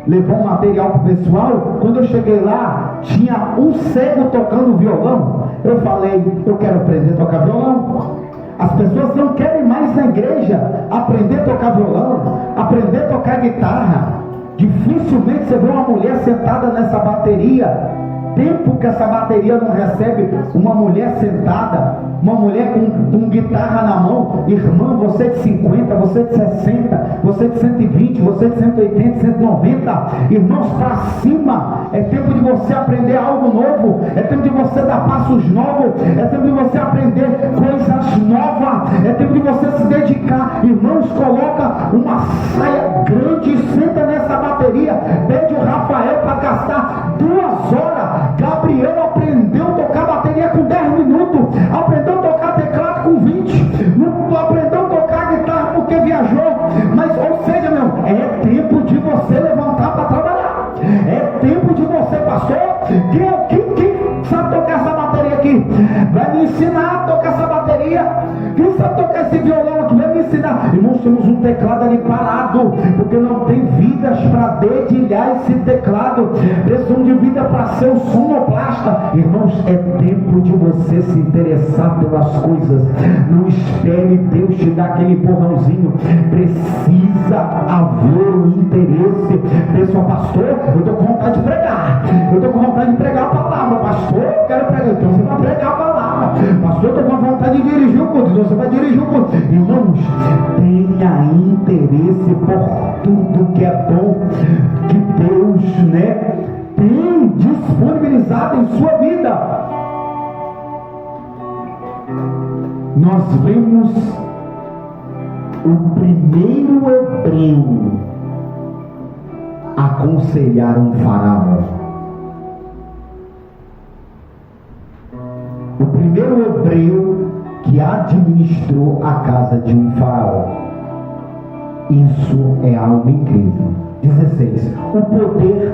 levar um material para o pessoal. Quando eu cheguei lá, tinha um cego tocando violão. Eu falei: eu quero aprender a tocar violão. As pessoas não querem mais na igreja aprender a tocar violão, aprender a tocar guitarra. Dificilmente você vê uma mulher sentada nessa bateria. Tempo que essa bateria não recebe uma mulher sentada, uma mulher com guitarra na mão. Irmão, você de 50, você de 60, você de 120, você de 180, 190, irmãos, para cima. É tempo de você aprender algo novo, é tempo de você dar passos novos, é tempo de você aprender coisas novas, é tempo de você se dedicar. Irmãos, coloca uma saia grande e senta nessa bateria. Pede o Rafael para gastar 2 horas. Gabriel aprendeu a tocar bateria com 10 minutos, aprendeu a tocar teclado com 20, não aprendeu a tocar guitarra porque viajou. Mas, ou seja, meu, é tempo de você levantar para trabalhar. É tempo de você, pastor. Quem sabe tocar essa bateria aqui? Vai me ensinar a tocar essa bateria. Quem sabe tocar esse violão aqui? Vai me ensinar. Irmão, se temos um teclado ali parado, porque não tem vidas para dedilhar esse teclado. Precisamos de vida para ser o sonoplasta. Irmãos, é tempo de você se interessar pelas coisas. Não espere Deus te dar aquele empurrãozinho. Precisa haver um interesse. Pessoal, pastor, eu estou com vontade de pregar. Eu estou com vontade de pregar a palavra. Pastor, eu quero pregar. Então você vai pregar a palavra. Pastor, eu estou com vontade de dirigir o culto. Então você vai dirigir o culto. Irmãos, tenha interesse por tudo que é bom, que Deus, tem disponibilizado em sua vida. Nós vemos o primeiro hebreu aconselhar um faraó. O primeiro hebreu que administrou a casa de um faraó. Isso é algo incrível. 16. O poder.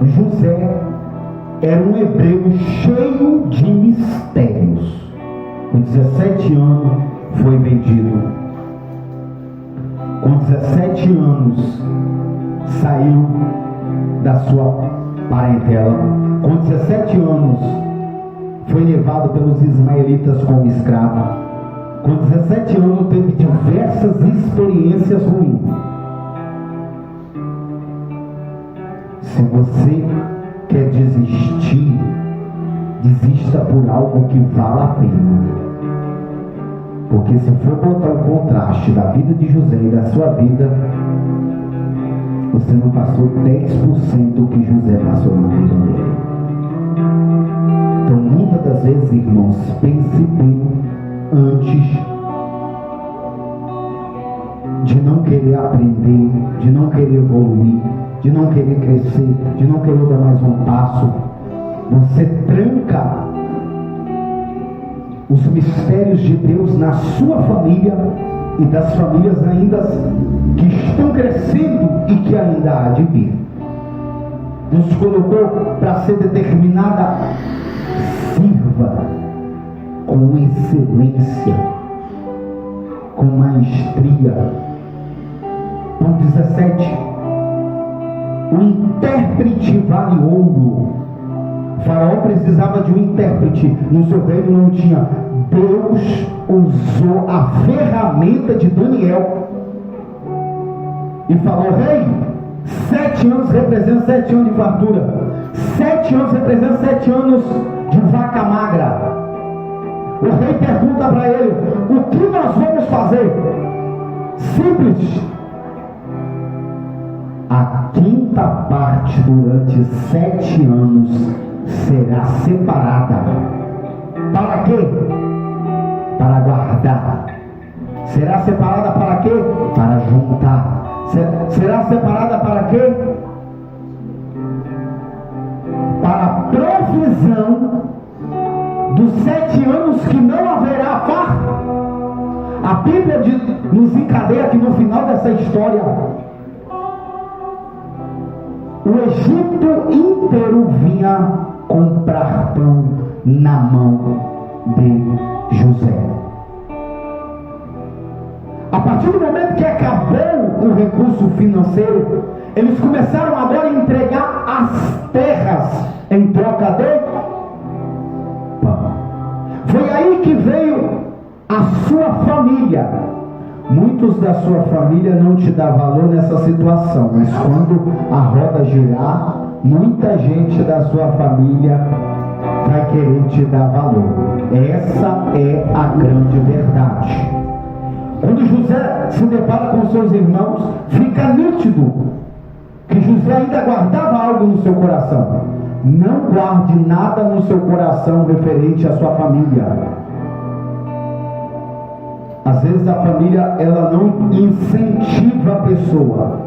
José era um hebreu cheio de mistérios. Com 17 anos foi vendido. Com 17 anos saiu da sua parentela. Com 17 anos foi levado pelos ismaelitas como escravo. Com 17 anos teve diversas experiências ruins. Se você quer desistir, desista por algo que vale a pena. Porque se for botar um contraste da vida de José e da sua vida, você não passou 10% do que José passou na vida dele. Então, muitas das vezes, irmãos, pense bem antes de não querer aprender, de não querer evoluir, de não querer crescer, de não querer dar mais um passo. Você tranca os mistérios de Deus na sua família e das famílias ainda que estão crescendo e que ainda há de vir. Deus colocou para ser determinada. Sirva com excelência, com maestria. Ponto 17. O intérprete vale ouro. O faraó precisava de um intérprete. No seu reino não tinha. Deus usou a ferramenta de Daniel e falou: rei, 7 anos representa 7 anos de fartura. 7 anos representa 7 anos de vaca magra. O rei pergunta para ele: o que nós vamos fazer? Simples. A quinta parte durante 7 anos será separada. Para quê? Para guardar. Será separada para quê? Para juntar. Será separada para quê? Para a provisão dos 7 anos que não haverá farta. A Bíblia nos encadeia que no final dessa história o Egito inteiro vinha comprar pão na mão de José. A partir do momento que acabou o recurso financeiro, eles começaram agora a entregar as terras em troca de pão. Foi aí que veio a sua família. Muitos da sua família não te dá valor nessa situação, mas quando a roda girar, muita gente da sua família vai querer te dar valor. Essa é a grande verdade. Quando José se depara com seus irmãos, fica nítido que José ainda guardava algo no seu coração. Não guarde nada no seu coração referente à sua família. Às vezes a família, ela não incentiva a pessoa,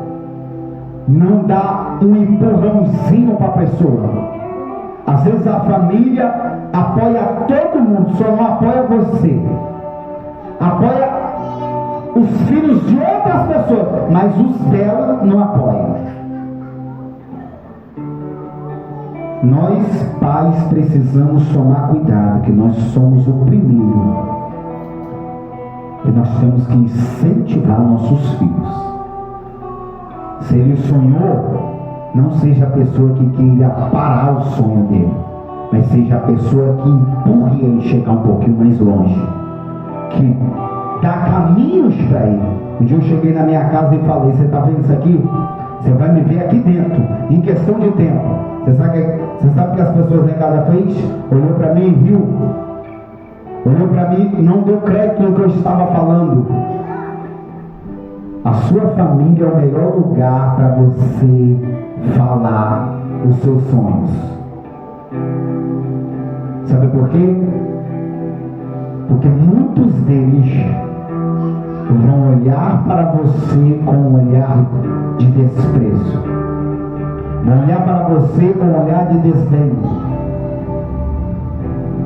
não dá um empurrãozinho para a pessoa. Às vezes a família apoia todo mundo, só não apoia você. Apoia os filhos de outras pessoas, mas os dela não apoiam. Nós pais precisamos tomar cuidado, que nós somos o primeiro E nós temos que incentivar nossos filhos. Se ele sonhou, não seja a pessoa que queira parar o sonho dele, mas seja a pessoa que empurre ele chegar um pouquinho mais longe, que dá caminhos para ele. Um dia eu cheguei na minha casa e falei: você está vendo isso aqui? Você vai me ver aqui dentro, em questão de tempo. Você sabe o que as pessoas lá em casa fez? Olhou para mim e riu. Olhou para mim, não deu crédito no que eu estava falando. A sua família é o melhor lugar para você falar os seus sonhos. Sabe por quê? Porque muitos deles vão olhar para você com um olhar de desprezo, vão olhar para você com um olhar de desdém.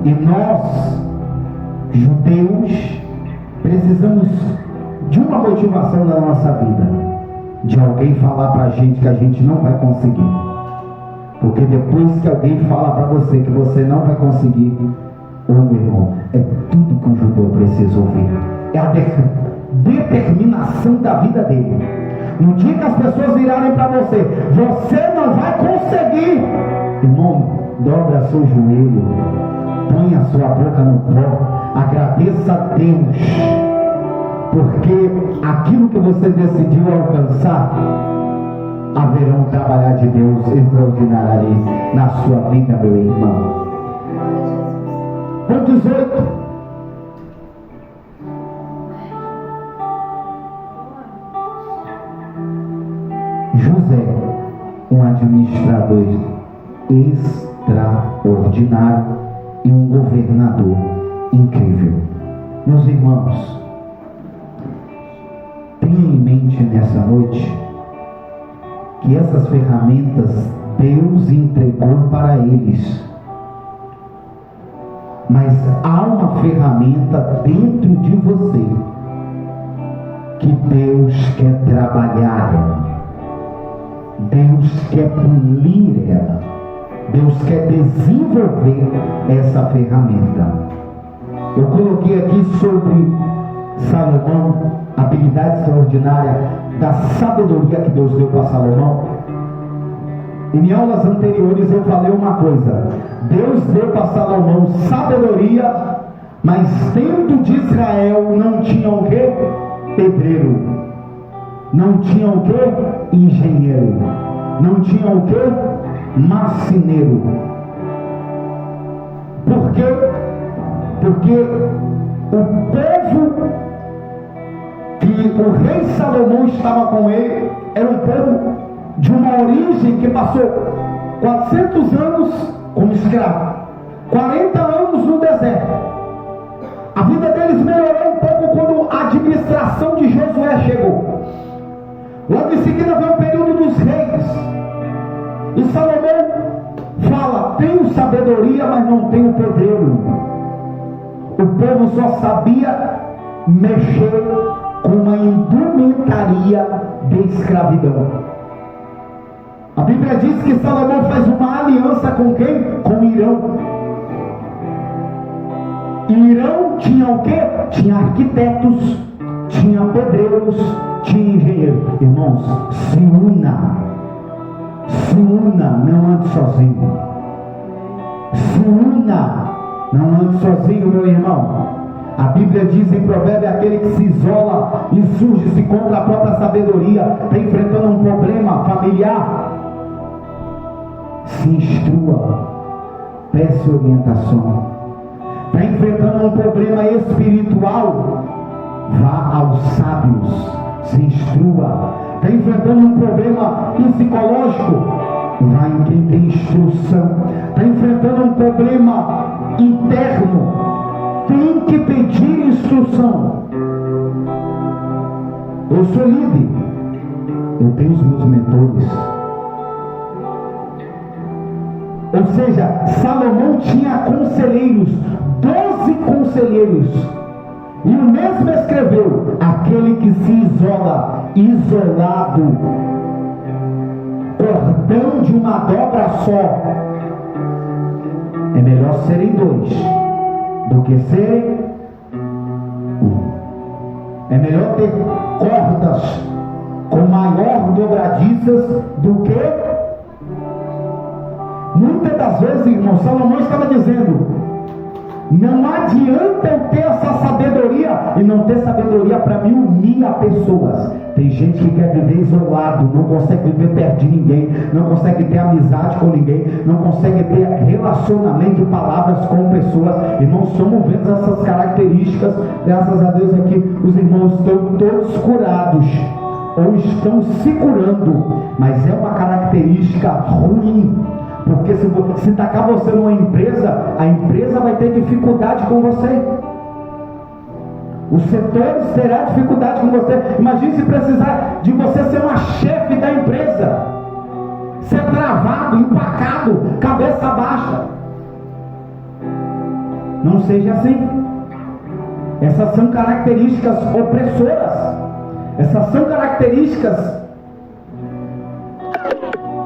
E nós, judeus, precisamos de uma motivação na nossa vida, de alguém falar para a gente que a gente não vai conseguir. Porque depois que alguém fala para você que você não vai conseguir, meu irmão, é tudo que um judeu precisa ouvir. É a determinação da vida dele. No dia que as pessoas virarem para você: você não vai conseguir, irmão, dobra seu joelho, põe a sua boca no pó, agradeça a Deus, porque aquilo que você decidiu alcançar, haverá um trabalhar de Deus extraordinário ali na sua vida, meu irmão. Ponto 18. José, um administrador extraordinário e um governador incrível. Meus irmãos, tenha em mente nessa noite que essas ferramentas Deus entregou para eles, mas há uma ferramenta dentro de você que Deus quer trabalhar. Deus quer polir ela. Deus quer desenvolver essa ferramenta. Eu coloquei aqui sobre Salomão, a habilidade extraordinária da sabedoria que Deus deu para Salomão. Em aulas anteriores eu falei uma coisa: Deus deu para Salomão sabedoria, mas dentro de Israel não tinha o que? Pedreiro. Não tinha o que? Engenheiro. Não tinha o que? Marceneiro. Por quê? Porque o povo que o rei Salomão estava com ele era um povo de uma origem que passou 400 anos como escravo, 40 anos no deserto. A vida deles melhorou um pouco quando a administração de Josué chegou. Logo em seguida veio o período dos reis. E Salomão fala: tenho sabedoria, mas não tenho pedreiro. O povo só sabia mexer com uma indumentaria de escravidão. A Bíblia diz que Salomão faz uma aliança com quem? Com Irão. E Irão tinha o quê? Tinha arquitetos, tinha pedreiros, tinha engenheiros. Irmãos, se una, não ande sozinho. Se una, não ande sozinho, meu irmão. A Bíblia diz em Provérbios: aquele que se isola, insurge-se contra a própria sabedoria, está enfrentando um problema familiar, se instrua, peça orientação. Está enfrentando um problema espiritual, vá aos sábios, se instrua. Está enfrentando um problema psicológico, vá em quem tem instrução. Está enfrentando um problema interno, tem que pedir instrução. Eu sou líder, eu tenho os meus mentores. Ou seja, Salomão tinha conselheiros, 12 conselheiros. E o mesmo escreveu: aquele que se isola, isolado, cordão de uma dobra só, é melhor serem dois do que serem um. É melhor ter cordas com maior dobradiças do que... Muitas das vezes, irmão, Salomão estava dizendo: não adianta eu ter essa sabedoria e não ter sabedoria para me unir a pessoas. Tem gente que quer viver isolado, não consegue viver perto de ninguém, não consegue ter amizade com ninguém, não consegue ter relacionamento e palavras com pessoas. Irmãos, somos vendo essas características. Graças a Deus aqui os irmãos estão todos curados ou estão se curando, mas é uma característica ruim. Porque se tacar você numa empresa, a empresa vai ter dificuldade com você. Os setores terão dificuldade com você. Imagine se precisar de você ser uma chefe da empresa, ser travado, empacado, cabeça baixa. Não seja assim. Essas são características opressoras. Essas são características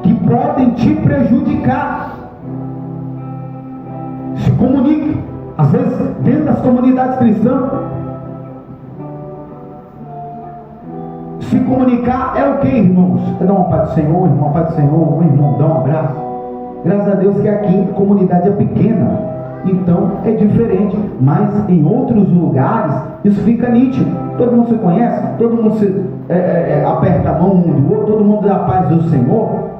que podem te prejudicar. Se comunique. Às vezes, dentro das comunidades cristãs, se comunicar é o que, irmãos? É dar uma paz do Senhor, irmão, paz do Senhor, um irmão, dá um abraço. Graças a Deus que aqui a comunidade é pequena, então é diferente. Mas em outros lugares isso fica nítido. Todo mundo se conhece, todo mundo se aperta a mão um do outro, todo mundo dá a paz do Senhor.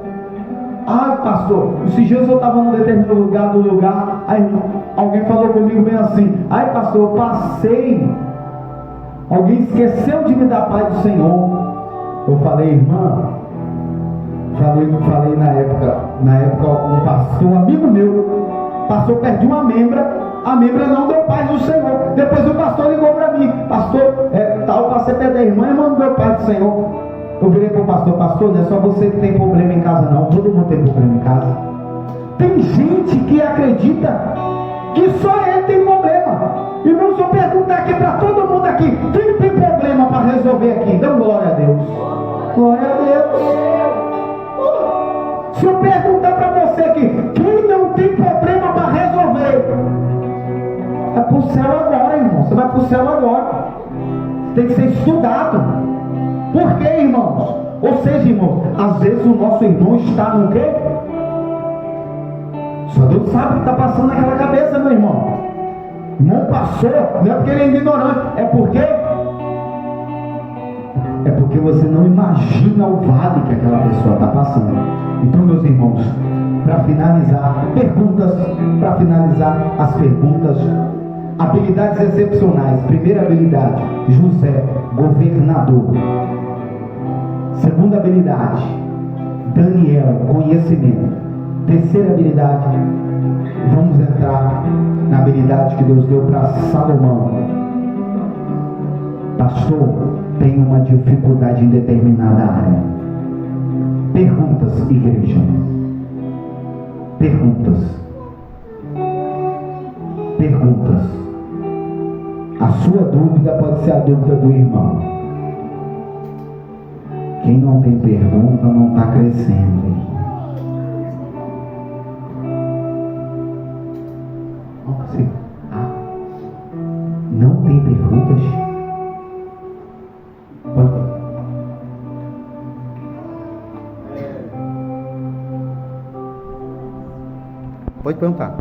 Ah, pastor, esses dias eu estava num determinado lugar, aí alguém falou comigo bem assim: ai, pastor, eu passei, alguém esqueceu de me dar a paz do Senhor. Eu falei: irmã, falei na época um pastor, amigo meu, pastor, perdi uma membra, a membra não deu paz do Senhor. Depois o pastor ligou para mim: pastor, tal, passei perto da irmã e não deu paz do Senhor. Eu virei para o pastor: pastor, não é só você que tem problema em casa não, todo mundo tem problema em casa. Tem gente que acredita que só ele tem problema. Irmão, se eu perguntar aqui para todo mundo aqui, quem tem problema para resolver aqui? Dá glória a Deus. Glória a Deus. Se eu perguntar para você aqui, quem não tem problema para resolver? É para o céu agora, irmão. Você vai para o céu agora. Tem que ser estudado. Por quê, irmãos? Ou seja, irmãos, às vezes o nosso irmão está no quê? Só Deus sabe o que está passando naquela cabeça, meu irmão. O irmão passou, não é porque ele é ignorante, é porque você não imagina o vale que aquela pessoa está passando. Então, meus irmãos, para finalizar as perguntas, habilidades excepcionais. Primeira habilidade, José, governador. Segunda habilidade, Daniel, conhecimento. Terceira habilidade, vamos entrar na habilidade que Deus deu para Salomão. Pastor, tem uma dificuldade em determinada área. Perguntas, igreja. Perguntas. A sua dúvida pode ser a dúvida do irmão. Quem não tem pergunta não está crescendo. Não tem perguntas? Pode perguntar.